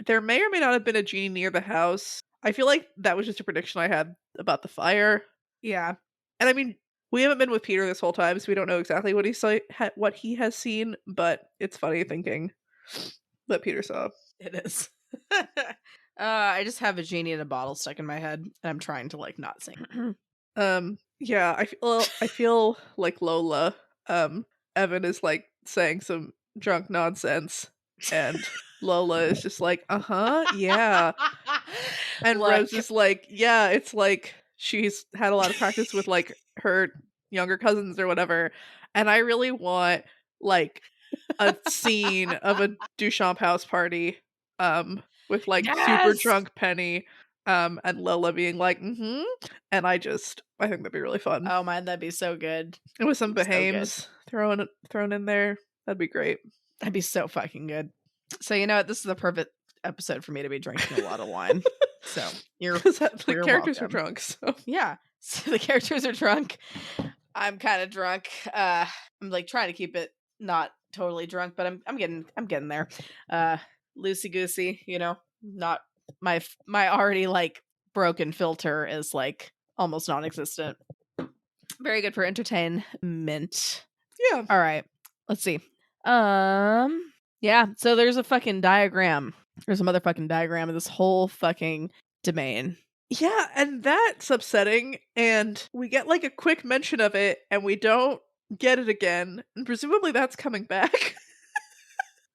There may or may not have been a genie near the house. I feel like that was just a prediction I had about the fire. Yeah. And I mean, we haven't been with Peter this whole time, so we don't know exactly what what he has seen, but it's funny thinking that Peter saw. It is. I just have a genie in a bottle stuck in my head, and I'm trying to like not sing. Yeah, I feel like Lola, Evan is like saying some drunk nonsense, and Lola is just like, yeah. And Look. Rose is like, yeah, it's like she's had a lot of practice with like her younger cousins or whatever. And I really want like a scene of a Duchamp house party, with like super Yes! drunk Penny, and Lola being like, and I think that'd be really fun. Oh man, that'd be so good. And with some So good. Behames thrown in there, that'd be great. That'd be so fucking good. So you know what? This is the perfect episode for me to be drinking a lot of wine. So you're the characters welcome. are drunk. So yeah, so the characters are drunk. I'm kind of drunk. I'm like trying to keep it not totally drunk, but I'm getting there. Loosey goosey, you know. Not my already like broken filter is like almost non-existent. Very good for entertainment. yeah. All right. Let's see. Yeah, so there's a fucking diagram. There's a motherfucking diagram of this whole fucking domain. Yeah, and that's upsetting, and we get like a quick mention of it and we don't get it again, and presumably that's coming back.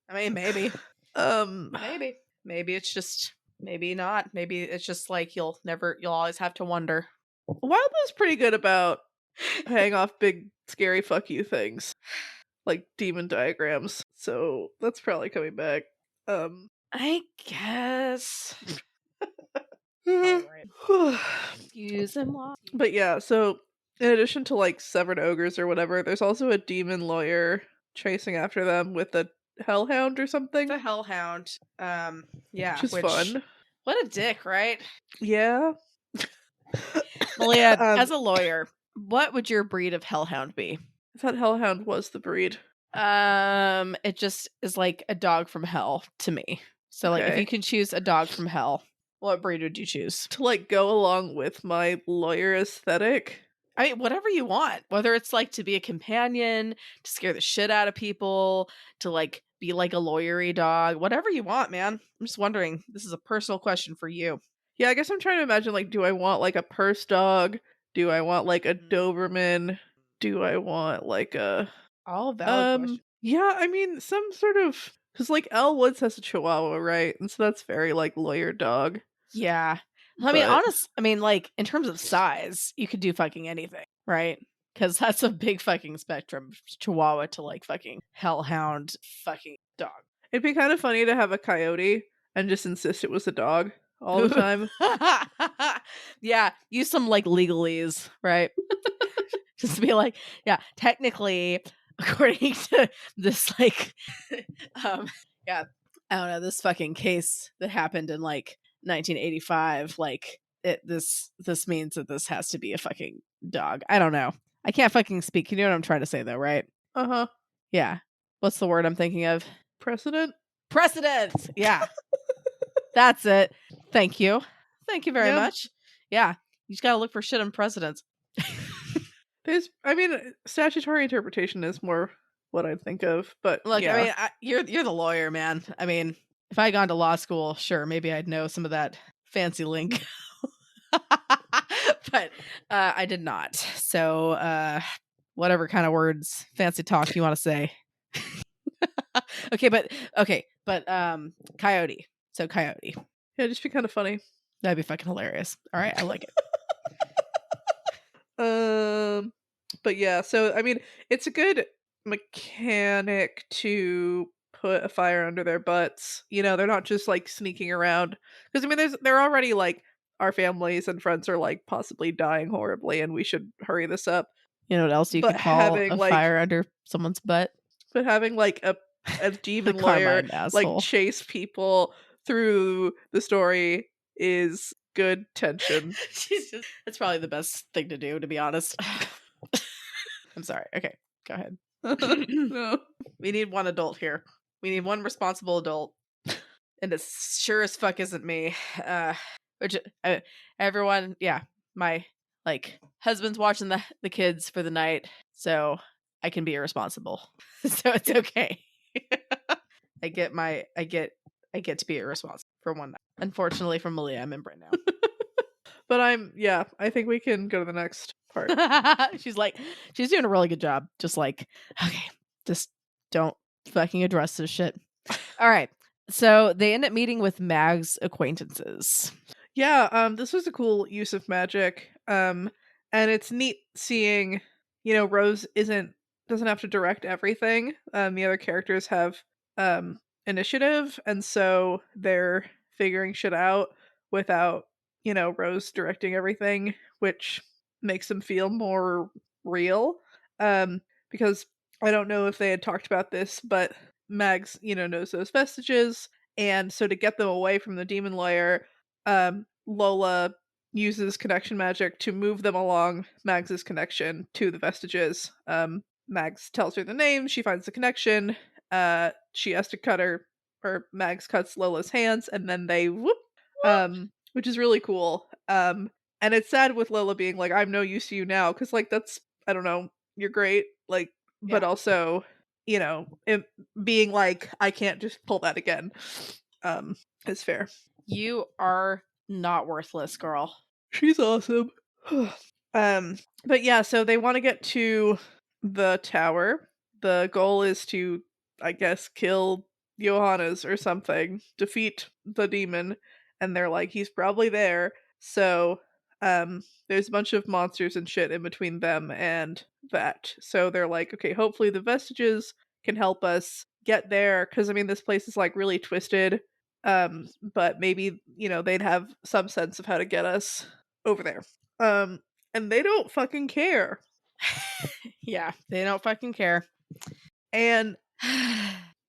I mean, maybe. Maybe. Maybe it's just maybe not. Maybe it's just like you'll always have to wonder. Wild was pretty good about paying off big scary fuck you things. Like demon diagrams. So that's probably coming back. I guess. Right. Excuse him. But yeah, so in addition to like severed ogres or whatever, there's also a demon lawyer chasing after them with a hellhound or something. The hellhound. Yeah. Which is fun. What a dick, right? Yeah. Malia, as a lawyer, what would your breed of hellhound be? I thought hellhound was the breed. It just is like a dog from hell to me. So like if you can choose a dog from hell, what breed would you choose? To like go along with my lawyer aesthetic? I mean, whatever you want. Whether it's like to be a companion, to scare the shit out of people, to like be like a lawyery dog, whatever you want, man. I'm just wondering. This is a personal question for you. Yeah, I guess I'm trying to imagine, like, do I want like a purse dog? Do I want like a Doberman? Do I want like a all valid questions. Yeah, I mean some sort of, because like Elle Woods has a Chihuahua, right? And so that's very like lawyer dog. Yeah. I mean, like, in terms of size, you could do fucking anything, right? Because that's a big fucking spectrum. Chihuahua to, like, fucking hellhound fucking dog. It'd be kind of funny to have a coyote and just insist it was a dog all the time. Yeah, use some, like, legalese, right? Just be like, yeah, technically, according to this, like, yeah, I don't know, this fucking case that happened in, like, 1985, like this means that this has to be a fucking dog. I don't know. I can't fucking speak. You know what I'm trying to say though, right? Yeah. What's the word I'm thinking of? Precedent. Yeah. That's it. Thank you very much. Yeah, you just gotta look for shit on precedents. Statutory interpretation is more what I'd think of, but look, yeah. I mean, you're the lawyer, man. I mean, if I had gone to law school, sure, maybe I'd know some of that fancy lingo. But I did not. So whatever kind of words, fancy talk you want to say. Okay, but coyote. So coyote. Yeah, just be kind of funny. That'd be fucking hilarious. All right, I like it. But yeah, so I mean, it's a good mechanic to put a fire under their butts. You know, they're not just like sneaking around, because I mean, they're already like, our families and friends are like possibly dying horribly, and we should hurry this up. You know what else you could call a fire under someone's butt? But having like a a demon lawyer like chase people through the story is good tension. That's probably the best thing to do, to be honest. I'm sorry. Okay, go ahead. No. We need one adult here. We need one responsible adult. And it sure as fuck isn't me. Everyone, yeah, my husband's watching the kids for the night, so I can be irresponsible. So it's okay. I get to be irresponsible for one night. Unfortunately for Malia, I'm in Bryn now. But I think we can go to the next part. She's doing a really good job. Just okay, just don't fucking address this shit. All right. So they end up meeting with Mag's acquaintances. Yeah, this was a cool use of magic. And it's neat seeing, Rose doesn't have to direct everything. The other characters have initiative, and so they're figuring shit out without, Rose directing everything, which makes them feel more real. Because I don't know if they had talked about this, but Mags, knows those vestiges, and so to get them away from the demon lair, Lola uses connection magic to move them along Mags's connection to the vestiges. Mags tells her the name, she finds the connection, she has to cut her, or Mags cuts Lola's hands, and then they whoop, which is really cool. And it's sad with Lola being like, I'm no use to you now, because that's, I don't know, you're great, but also, it being like, I can't just pull that again, is fair. You are not worthless, girl. She's awesome. But yeah, so they want to get to the tower. The goal is to, I guess, kill Johannes or something, defeat the demon, and they're like, he's probably there. So there's a bunch of monsters and shit in between them and that. So they're like, okay, hopefully the vestiges can help us get there, because this place is really twisted. But maybe, they'd have some sense of how to get us over there. And they don't fucking care. Yeah, they don't fucking care. And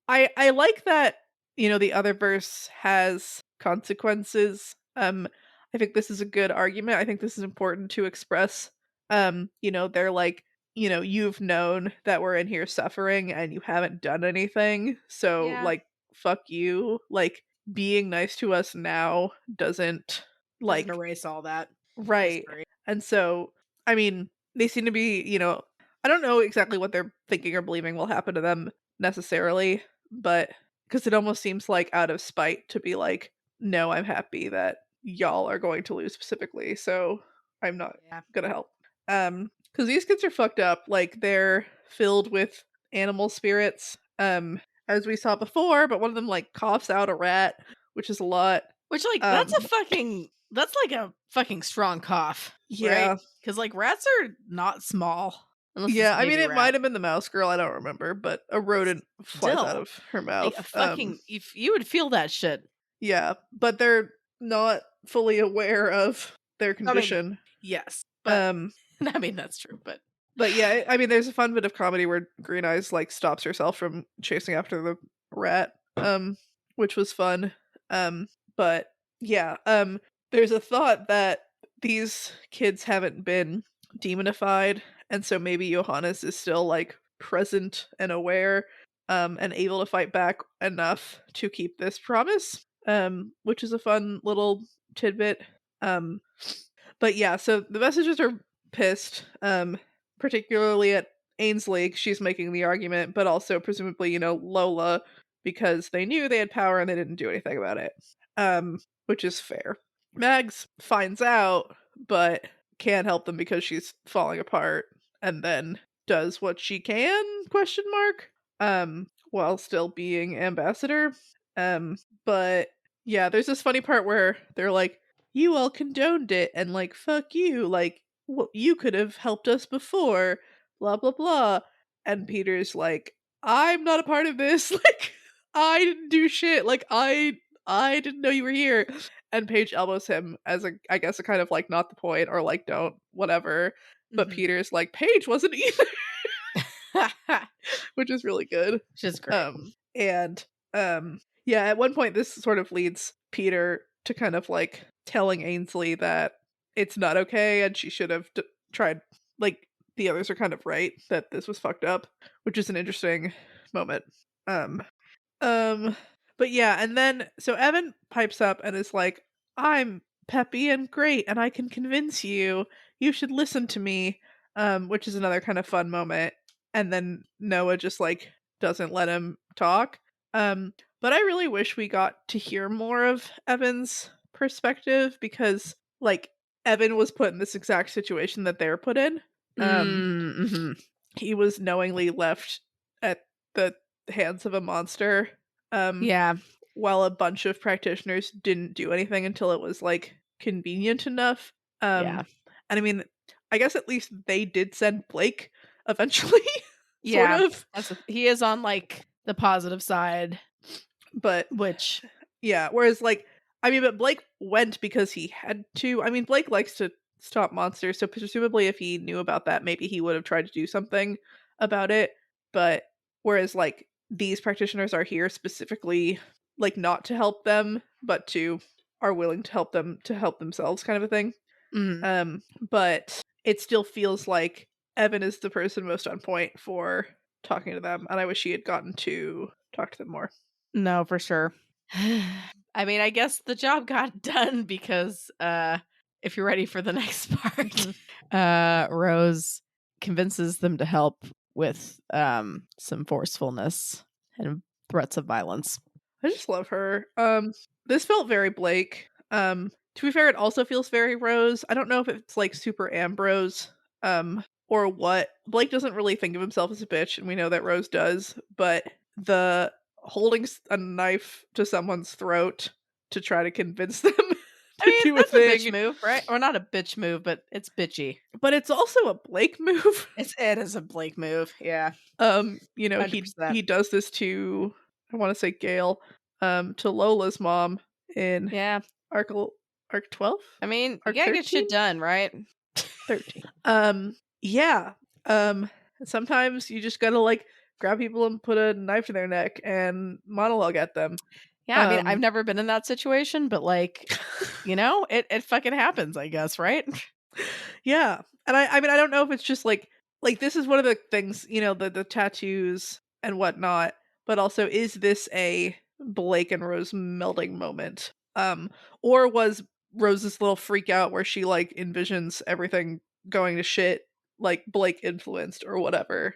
I like that, the other verse has consequences. I think this is a good argument. I think this is important to express. They're like, you've known that we're in here suffering and you haven't done anything. So fuck you. Being nice to us now doesn't erase all that. Right. And so, they seem to be, I don't know exactly what they're thinking or believing will happen to them necessarily, but because it almost seems like out of spite to be like, no, I'm happy that y'all are going to lose specifically, so I'm not gonna help. Because these kids are fucked up. They're filled with animal spirits, as we saw before, but one of them coughs out a rat, which is a lot. Which that's a fucking strong cough. Yeah. Right? Because rats are not small. Yeah, it might have been the mouse girl, I don't remember, but a rodent flies out of her mouth. If you would feel that shit. Yeah, but they're not fully aware of their condition. Yes, but that's true, but yeah, there's a fun bit of comedy where Green Eyes stops herself from chasing after the rat, which was fun. But yeah, there's a thought that these kids haven't been demonified, and so maybe Johannes is still present and aware, and able to fight back enough to keep this promise, which is a fun little tidbit. But yeah, so the messages are pissed, particularly at Ainsley. She's making the argument, but also presumably, Lola, because they knew they had power and they didn't do anything about it, which is fair. Mags finds out, but can't help them because she's falling apart, and then does what she can, while still being ambassador. But yeah, there's this funny part where they're like, you all condoned it, and fuck you, well, you could have helped us before, blah blah blah. And Peter's like, I'm not a part of this, I didn't do shit, I didn't know you were here. And Paige elbows him as I guess a kind of not the point, or don't, whatever. But Peter's like, Paige wasn't either. Which is really good. Which is great. And yeah, at one point this sort of leads Peter to kind of like telling Ainsley that it's not okay and she should have tried, like, the others are kind of right that this was fucked up, which is an interesting moment. Um but yeah, and then so Evan pipes up and is like, "I'm peppy and great and I can convince you. You should listen to me." Which is another kind of fun moment. And then Noah just like doesn't let him talk. But I really wish we got to hear more of Evan's perspective because like Evan was put in this exact situation that they're put in. Mm-hmm. He was knowingly left at the hands of a monster. Yeah. While a bunch of practitioners didn't do anything until it was like convenient enough. Yeah. And I mean, I guess at least they did send Blake eventually, sort Yeah. of. He is on like the positive side, But which yeah, whereas like I mean, but Blake went because he had to. I mean, Blake likes to stop monsters, so presumably if he knew about that, maybe he would have tried to do something about it. But whereas like these practitioners are here specifically like not to help them, but to are willing to help themselves kind of a thing. But it still feels like Evan is the person most on point for talking to them, and I wish he had gotten to talk to them more. No, for sure. I mean, I guess the job got done because if you're ready for the next part, Rose convinces them to help with some forcefulness and threats of violence. I just love her. This felt very Blake. To be fair, it also feels very Rose. I don't know if it's like super Ambrose, or what. Blake doesn't really think of himself as a bitch, and we know that Rose does. But the holding a knife to someone's throat to try to convince them to do that's a thing, a bitch move, right? Or not a bitch move, but it's bitchy. But it's also a Blake move. It is a Blake move, yeah. You know, 100%. he does this to, I want to say Gail, to Lola's mom in arc 12. I mean, arc you gotta 13? get shit done, right? 13. Yeah. Sometimes you just gotta like grab people and put a knife to their neck and monologue at them. Yeah, I mean, I've never been in that situation, but like, you know, it fucking happens, I guess, right? Yeah. And I mean, I don't know if it's just like this is one of the things, you know, the tattoos and whatnot, but also is this a Blake and Rose melding moment? Or was Rose's little freak out where she like envisions everything going to shit like Blake influenced or whatever.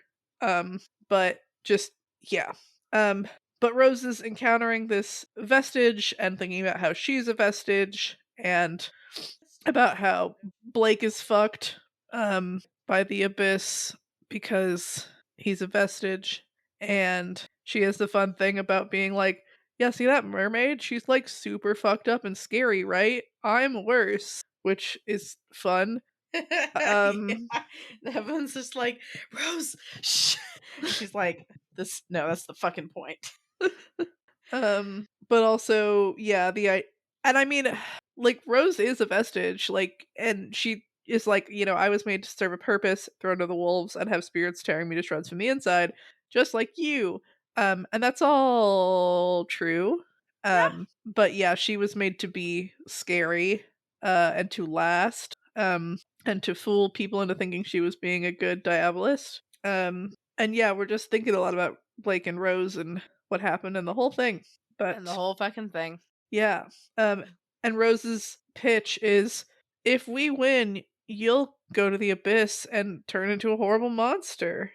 But just yeah. But Rose is encountering this vestige and thinking about how she's a vestige and about how Blake is fucked by the abyss because he's a vestige. And she has the fun thing about being like, yeah, see that mermaid? She's like super fucked up and scary, right? I'm worse, which is fun. Evan's just like, Rose, shh. She's like, no, that's the fucking point. But also, yeah, and I mean, like, Rose is a vestige, like, and she is like, you know, I was made to serve a purpose, thrown to the wolves, and have spirits tearing me to shreds from the inside, just like you. And that's all true. But yeah, she was made to be scary, and to last, and to fool people into thinking she was being a good diabolist. And yeah, we're just thinking a lot about Blake and Rose and what happened and the whole thing. And the whole fucking thing. Yeah. And Rose's pitch is, if we win, you'll go to the abyss and turn into a horrible monster.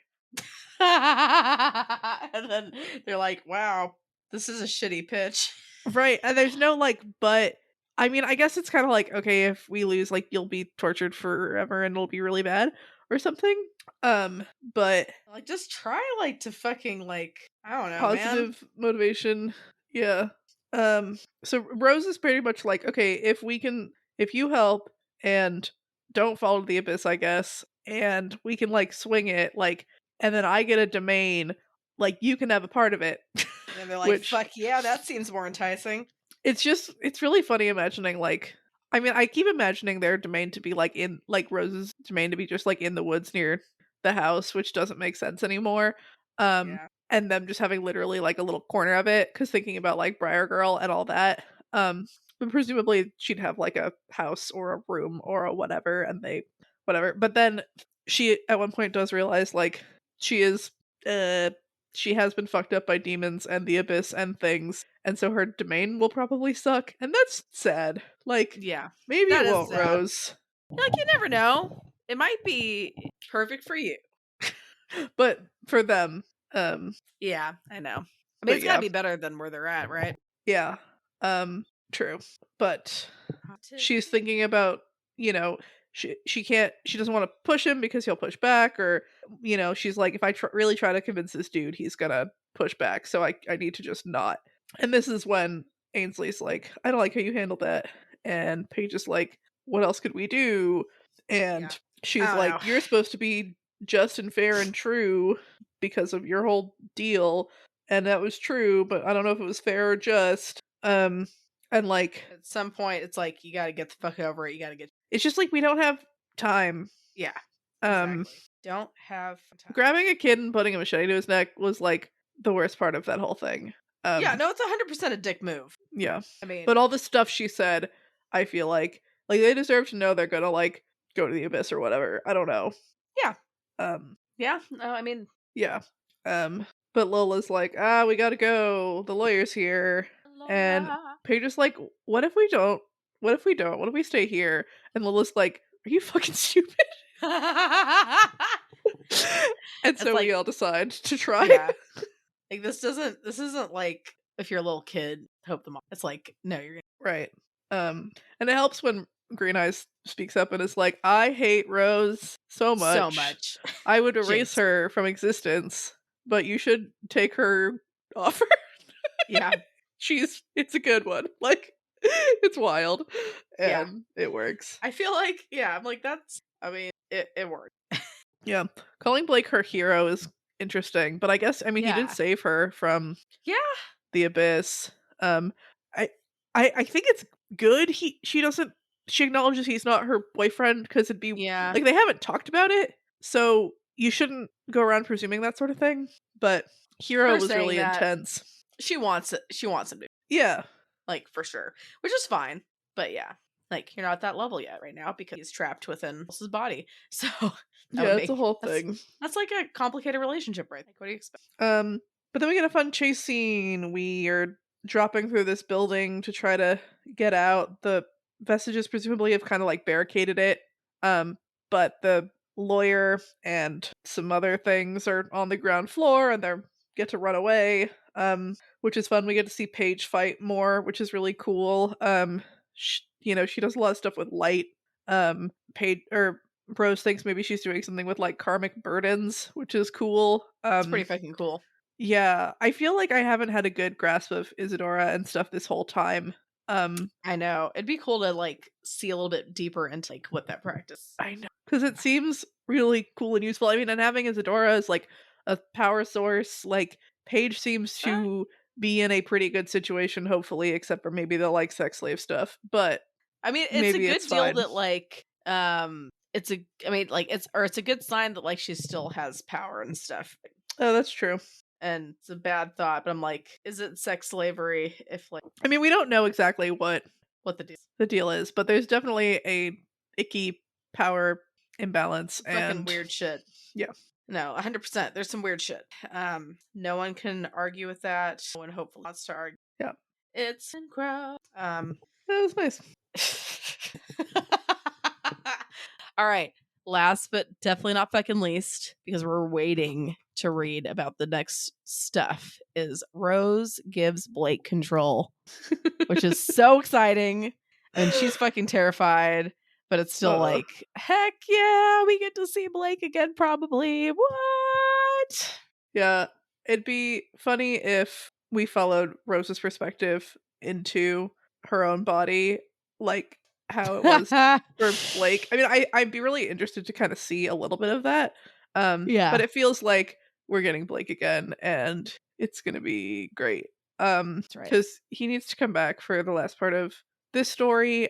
And then they're like, wow, this is a shitty pitch. Right. And there's no like, but I mean, I guess it's kind of like, okay, if we lose, like, you'll be tortured forever and it'll be really bad or something. But like, just try like to fucking like, I don't know, positive motivation. Yeah. So Rose is pretty much like, okay, if you help and don't fall to the abyss, I guess, and we can like swing it, like, and then I get a domain, like, you can have a part of it. And they're like, fuck yeah, that seems more enticing. It's really funny imagining, like, I mean, I keep imagining their domain to be like in, like, Rose's domain to be just like in the woods near the house, which doesn't make sense anymore. And them just having literally like a little corner of it, because thinking about like Briar Girl and all that. But presumably she'd have like a house or a room or a whatever, and they whatever. But then she at one point does realize like she is she has been fucked up by demons and the abyss and things, and so her domain will probably suck, and that's sad. Like, maybe it won't, Rose. Like, you never know. It might be perfect for you. But for them, yeah, I know. I mean, it's gotta be better than where they're at, right? Yeah. True. But she's thinking about, you know, she doesn't want to push him because he'll push back, or, you know, she's like, if I really try to convince this dude, he's gonna push back, so I need to just not. And this is when Ainsley's like, I don't like how you handled that, and Paige is like, what else could we do? And she's like, you're supposed to be just and fair and true because of your whole deal, and that was true, but I don't know if it was fair or just. And like at some point it's like, you gotta get the fuck over it. It's just like, we don't have time. Yeah. Exactly. Don't have time. Grabbing a kid and putting a machete to his neck was like the worst part of that whole thing. Yeah, no, it's 100% a dick move. Yeah. I mean, but all the stuff she said, I feel like they deserve to know they're gonna like go to the abyss or whatever. I don't know. Yeah. Yeah, no, I mean, yeah. But Lola's like, we gotta go. The lawyer's here. Lola. And Paige is like, what if we don't? What if we don't? What if we stay here? And Lola's like, are you fucking stupid? And so like, we all decide to try. Yeah. Like, this isn't like if you're a little kid, hope the mom. It's like, no, you're gonna. Right. And it helps when Green Eyes speaks up and is like, I hate Rose so much. I would erase her from existence, but you should take her offer. Yeah. It's a good one. Like, it's wild. And it works. I feel like, I'm like, it worked. Yeah. Calling Blake her hero is interesting, but I guess, he did save her from the abyss. I think it's good she acknowledges he's not her boyfriend, because it'd be like, they haven't talked about it, so you shouldn't go around presuming that sort of thing. But hero was really intense. She wants him to. Yeah. Like, for sure. Which is fine. But yeah. Like, you're not at that level yet right now because he's trapped within his body. So it's a whole thing. That's like a complicated relationship, right? Like, what do you expect? But then we get a fun chase scene. We are dropping through this building to try to get out. The vestiges presumably have kind of like barricaded it. But the lawyer and some other things are on the ground floor, and they get to run away. Which is fun. We get to see Paige fight more, which is really cool. She does a lot of stuff with light. Rose thinks maybe she's doing something with like karmic burdens, which is cool. It's pretty fucking cool. Yeah, I feel like I haven't had a good grasp of Isadora and stuff this whole time. I know. It'd be cool to like see a little bit deeper into like what that practice. I know, because it seems really cool and useful. I mean, and having Isadora as like a power source, like Paige seems to be in a pretty good situation, hopefully, except for maybe the like sex slave stuff. But I mean, it's a good deal that like it's a good sign that like she still has power and stuff. Oh, that's true. And it's a bad thought, but I'm like, is it sex slavery if like, I mean, we don't know exactly what the deal is, but there's definitely a icky power imbalance and weird shit. Yeah. No, 100%. There's some weird shit. No one can argue with that. No one hopefully wants to argue. Yeah. It's incredible. That was nice. All right. Last but definitely not fucking least, because we're waiting to read about the next stuff, is Rose gives Blake control, which is so exciting. And she's fucking terrified, but it's still like, heck yeah, we get to see Blake again, probably. What? Yeah, it'd be funny if we followed Rose's perspective into her own body, like how it was for Blake. I mean, I'd be really interested to kind of see a little bit of that. But it feels like we're getting Blake again, and it's gonna be great. That's right, because he needs to come back for the last part of this story.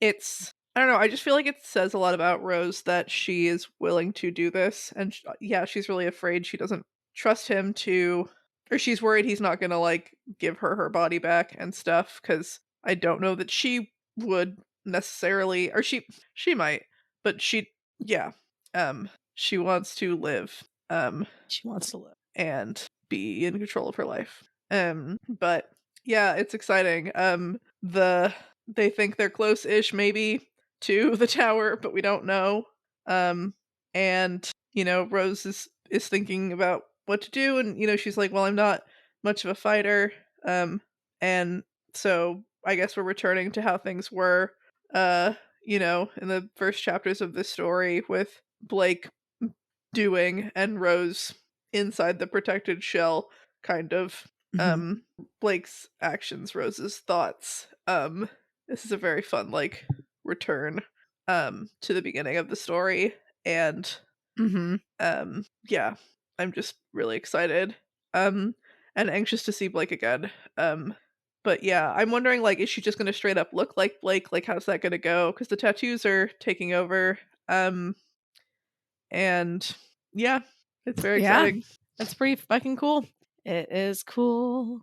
It's, I don't know, I just feel like it says a lot about Rose that she is willing to do this, and she's really afraid she doesn't trust him to, or she's worried he's not gonna like give her body back and stuff, because I don't know that she would necessarily, or she might, but yeah, she wants to live, she wants to live and be in control of her life. But yeah, it's exciting. They think they're close-ish maybe to the tower, but we don't know. And Rose is thinking about what to do, and she's like, well, I'm not much of a fighter. And so I guess we're returning to how things were in the first chapters of this story, with Blake doing and Rose inside the protected shell, kind of. Blake's actions, Rose's thoughts. This is a very fun like return to the beginning of the story, and yeah, I'm just really excited and anxious to see Blake again. But yeah, I'm wondering, like, is she just gonna straight up look like Blake? Like, how's that gonna go? Because the tattoos are taking over. And yeah, it's very exciting. That's pretty fucking cool. It is cool.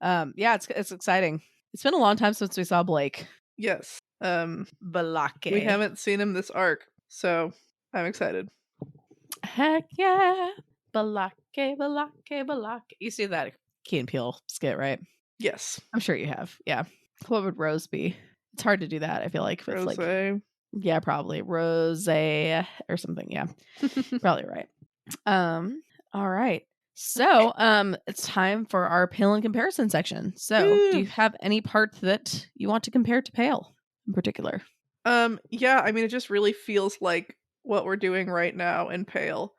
Yeah, it's exciting. It's been a long time since we saw Blake. Yes. Balake. We haven't seen him this arc, so I'm excited. Heck yeah. Balake. You see that Key and Peele skit, right? Yes. I'm sure you have. Yeah. What would Rose be? It's hard to do that, I feel like. Rose. Like, yeah, probably. Rose or something. Yeah. Probably right. All right. So, it's time for our Pale in comparison section. So, do you have any part that you want to compare to Pale in particular? Yeah, I mean, it just really feels like what we're doing right now in Pale,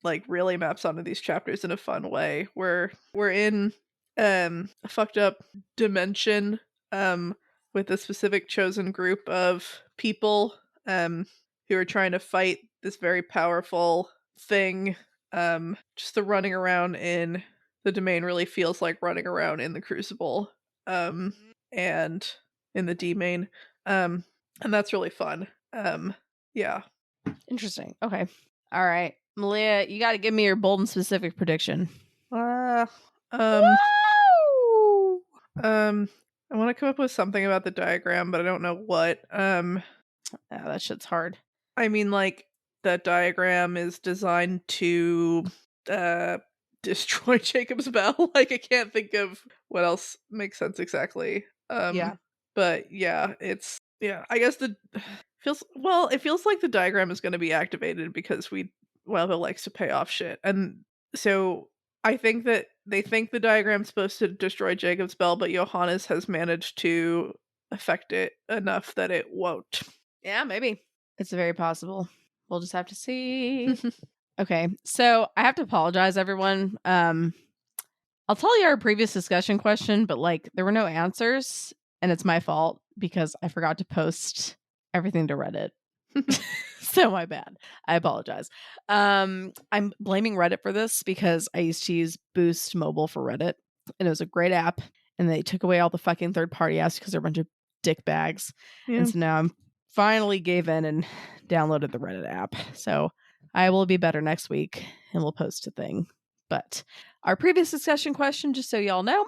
like really maps onto these chapters in a fun way. We're in a fucked up dimension, with a specific chosen group of people, who are trying to fight this very powerful thing. Just the running around in the domain really feels like running around in the Crucible, and in the D-main. And that's really fun. Yeah. Interesting. Okay. All right. Malia, you got to give me your bold and specific prediction. I want to come up with something about the diagram, but I don't know what. That shit's hard. I mean, like, that diagram is designed to destroy Jacob's Bell. Like, I can't think of what else makes sense exactly. Yeah. But yeah, I guess it feels like the diagram is going to be activated because Wildville likes to pay off shit. And so I think that they think the diagram's supposed to destroy Jacob's Bell, but Johannes has managed to affect it enough that it won't. Yeah, maybe. It's very possible. We'll just have to see. Okay, so I have to apologize, everyone. I'll tell you our previous discussion question, but like there were no answers, and it's my fault because I forgot to post everything to Reddit. So my bad. I apologize. I'm blaming Reddit for this because I used to use Boost Mobile for Reddit, and it was a great app, and they took away all the fucking third-party apps because they're a bunch of dick bags. Yeah. And so now I'm finally gave in and downloaded the Reddit app. So I will be better next week and we'll post a thing. But our previous discussion question, just so y'all know,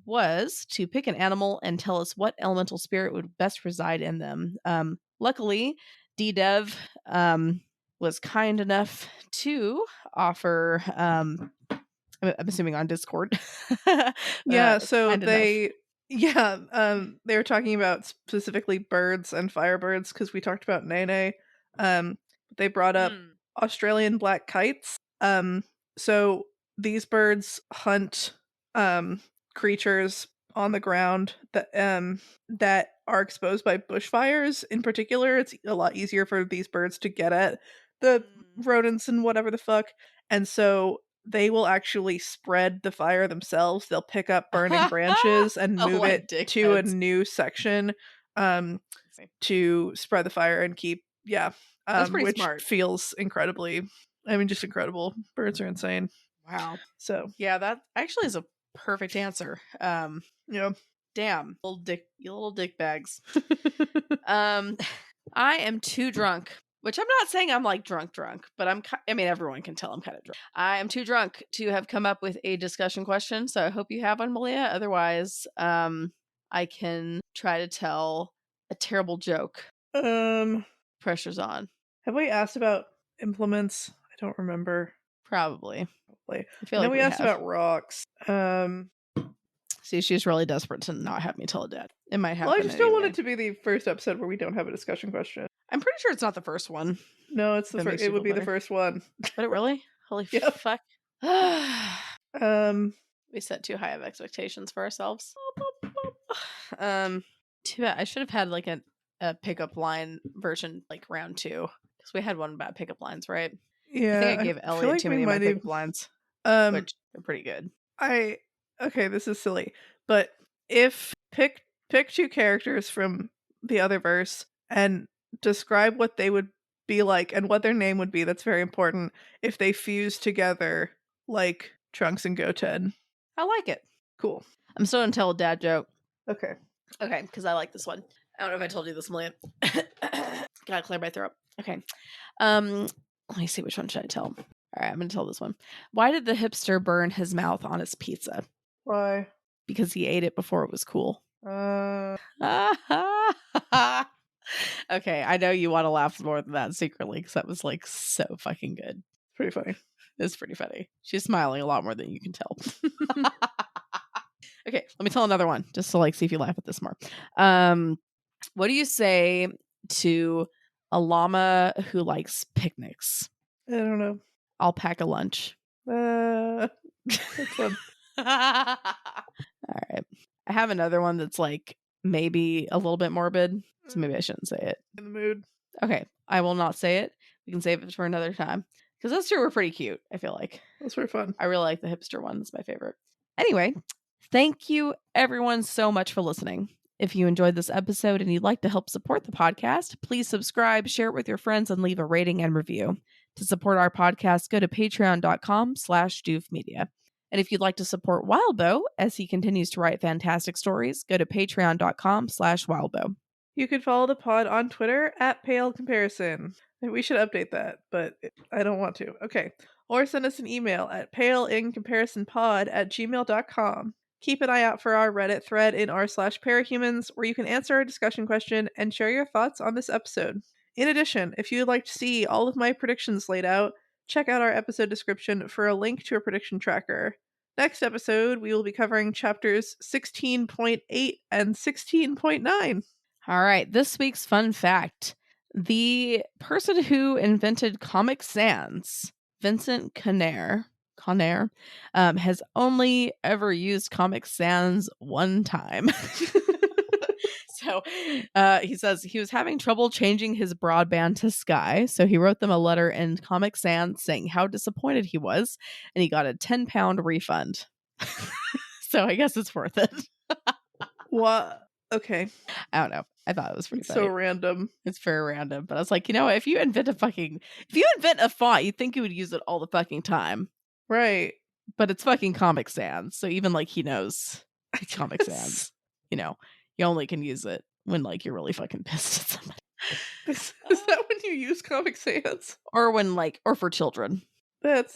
was to pick an animal and tell us what elemental spirit would best reside in them. Luckily, D-Dev was kind enough to offer, I'm assuming on Discord. Yeah, so they were talking about specifically birds and firebirds because we talked about Nene. They brought up Australian black kites. So these birds hunt creatures on the ground that are exposed by bushfires. In particular, it's a lot easier for these birds to get at the rodents and whatever the fuck. And so they will actually spread the fire themselves. They'll pick up burning branches and move it to a new section to spread the fire and keep, that's pretty which smart. Feels incredibly, just incredible. Birds are insane. Wow. So yeah, that actually is a perfect answer. Yeah. Damn, you little dick bags. I am too drunk Which I'm not saying I'm like drunk, but I mean, everyone can tell I'm kind of drunk. I am too drunk to have come up with a discussion question, so I hope you have one, Malia. Otherwise, I can try to tell a terrible joke. Pressure's on. Have we asked about implements? I don't remember. Probably. I feel like we asked about rocks. See, she's really desperate to not have me tell a dad. It might happen. Well, I just don't want it to be the first episode where we don't have a discussion question. I'm pretty sure it's not the first one. No, it's the first. It would be the first one. Would it really? Holy fuck! We set too high of expectations for ourselves. Too bad. I should have had like a pickup line version like round 2 because we had one about pickup lines, right? Yeah, I think I gave Elliot too many of my pickup lines, which are pretty good. Okay, this is silly, but if pick 2 characters from the other verse and describe what they would be like and what their name would be. That's very important. If they fuse together like Trunks and Goten. I like it. Cool. I'm still gonna tell a dad joke. Okay, because I like this one. I don't know if I told you this, Malia. Gotta clear my throat. Okay. Let me see, which one should I tell? All right, I'm gonna tell this one. Why did the hipster burn his mouth on his pizza? Why? Because he ate it before it was cool. Okay, I know you want to laugh more than that secretly because that was like so fucking good. Pretty funny. It's pretty funny. She's smiling a lot more than you can tell. Okay, let me tell another one just to like see if you laugh at this more. What do you say to a llama who likes picnics? I don't know. I'll pack a lunch. That's fun. All right. I have another one that's like maybe a little bit morbid, so maybe I shouldn't say it. In the mood. Okay, I will not say it. We can save it for another time because those two were pretty cute. I feel like those were fun. I really like the hipster one. It's my favorite. Anyway, thank you everyone so much for listening. If you enjoyed this episode and you'd like to help support the podcast, please subscribe, share it with your friends, and leave a rating and review. To support our podcast, go to patreon.com/doofmedia. And if you'd like to support Wildbow as he continues to write fantastic stories, go to patreon.com/Wildbow. You can follow the pod on Twitter @PaleComparison. We should update that, but I don't want to. Okay. Or send us an email at paleincomparisonpod@gmail.com. Keep an eye out for our Reddit thread in r/parahumans, where you can answer our discussion question and share your thoughts on this episode. In addition, if you would like to see all of my predictions laid out, check out our episode description for a link to a prediction tracker. Next episode, we will be covering chapters 16.8 and 16.9. All right, this week's fun fact. The person who invented Comic Sans, Vincent Conner, has only ever used Comic Sans one time. So he says he was having trouble changing his broadband to Sky, so he wrote them a letter in Comic Sans saying how disappointed he was, and he got a £10 refund. So I guess it's worth it. What? Okay. I don't know. I thought it was pretty funny. So random. It's very random, but I was like, you know what? If you invent a font, you'd think you would use it all the fucking time. Right. But it's fucking Comic Sans, so even like he knows it's Comic Sans. You know, you only can use it when like you're really fucking pissed at somebody. Is that when you use Comic Sans? Or when like, or for children. That's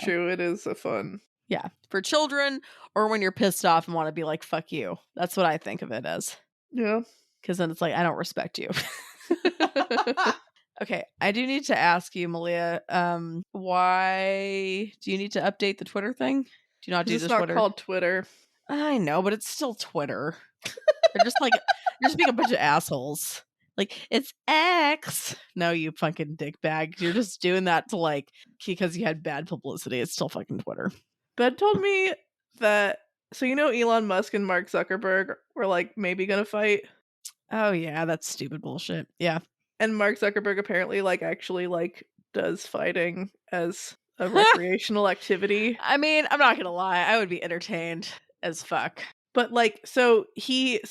true. It is a fun. Yeah, for children, or when you're pissed off and want to be like, fuck you. That's what I think of it as. Yeah. Because then it's like, I don't respect you. Okay, I do need to ask you, Malia, why do you need to update the Twitter thing? Do you not do this Twitter? It's not called Twitter. I know, but it's still Twitter. They're just being a bunch of assholes. Like, it's X. No, you fucking dickbag. You're just doing that to like, because you had bad publicity. It's still fucking Twitter. Ben told me that, so you know Elon Musk and Mark Zuckerberg were like maybe gonna fight? Oh yeah, that's stupid bullshit. Yeah. And Mark Zuckerberg apparently like actually like does fighting as a recreational activity. I mean, I'm not gonna lie, I would be entertained as fuck. But like, so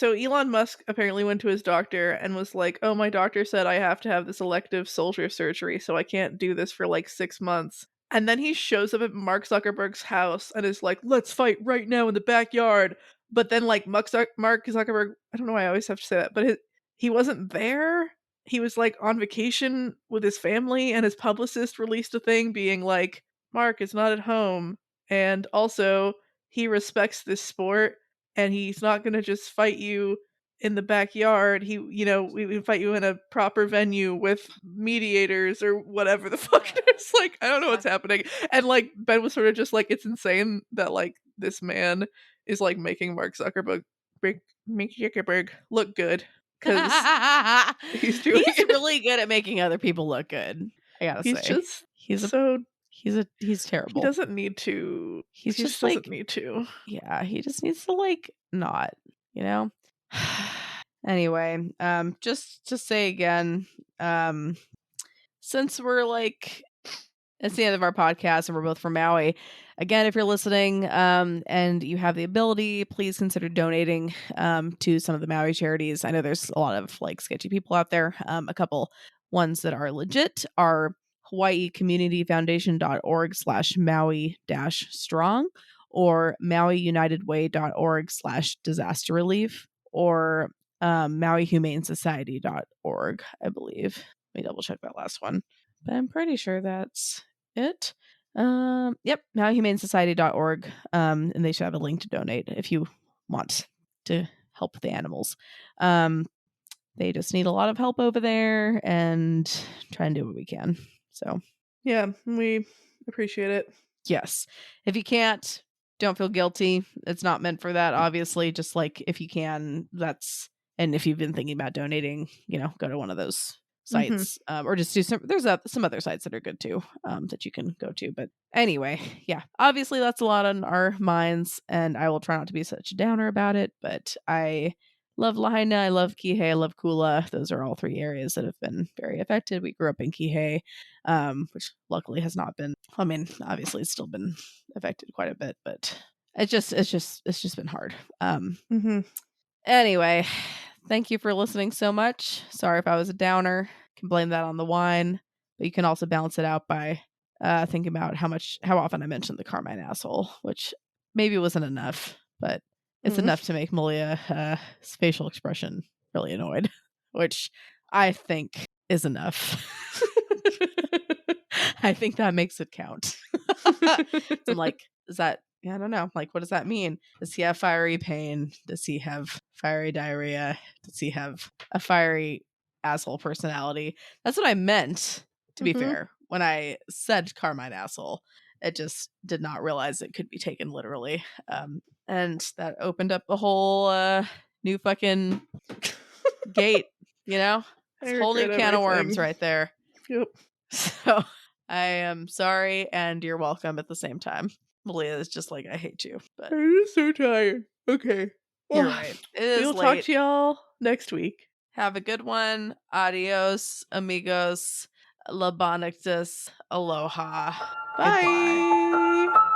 Elon Musk apparently went to his doctor and was like, oh, my doctor said I have to have this elective shoulder surgery, so I can't do this for like 6 months. And then he shows up at Mark Zuckerberg's house and is like, let's fight right now in the backyard. But then like Mark Zuckerberg, I don't know why I always have to say that, but he wasn't there. he was like on vacation with his family, and his publicist released a thing being like, Mark is not at home, and also he respects this sport, and he's not gonna just fight you in the backyard. We fight you in a proper venue with mediators or whatever the fuck. It's like, I don't know what's happening. And like Ben was sort of just like, it's insane that like this man is like making Mark Zuckerberg look good, because he's really good at making other people look good. I gotta he's say, just he's terrible. He doesn't need to. He just doesn't need to. Yeah, he just needs to like not, you know. Anyway, just to say again, since we're like it's the end of our podcast and we're both from Maui. Again, if you're listening and you have the ability, please consider donating to some of the Maui charities. I know there's a lot of like sketchy people out there. A couple ones that are legit are hawaiicommunityfoundation.org/Maui-strong or MauiUnitedWay.org/disaster relief or MauiHumaneSociety.org, I believe. Let me double check that last one. But I'm pretty sure that's it. Yep, MauiHumaneSociety.org. And they should have a link to donate if you want to help the animals. They just need a lot of help over there and try and do what we can. So yeah, we appreciate it. Yes. If you can't, don't feel guilty. It's not meant for that, obviously. Just like if you can, and if you've been thinking about donating, go to one of those sites or just do there's some other sites that are good too that you can go to. But anyway, yeah, obviously that's a lot on our minds, and I will try not to be such a downer about it. But I love Lahaina, I love Kihei, I love Kula. Those are all three areas that have been very affected. We grew up in Kihei, which luckily has not been. I mean, obviously it's still been affected quite a bit, but it's just been hard. Anyway, thank you for listening so much. Sorry if I was a downer. Can blame that on the wine, but you can also balance it out by thinking about how often I mentioned the Carmine asshole, which maybe wasn't enough, but it's enough to make Malia's facial expression really annoyed, which I think is enough. I think that makes it count. I'm like, is that, I don't know, like, what does that mean? Does he have fiery pain? Does he have fiery diarrhea? Does he have a fiery asshole personality? That's what I meant, to be fair, when I said Carmine asshole. It just did not realize it could be taken literally. And that opened up a whole new fucking gate, It's a whole new can of worms right there. Yep. So I am sorry, and you're welcome at the same time. Malia is just like, I hate you. But I'm so tired. Okay. You're right. It is we'll late. Talk to y'all next week. Have a good one. Adios, amigos. Labonictus. Aloha. Bye. Goodbye.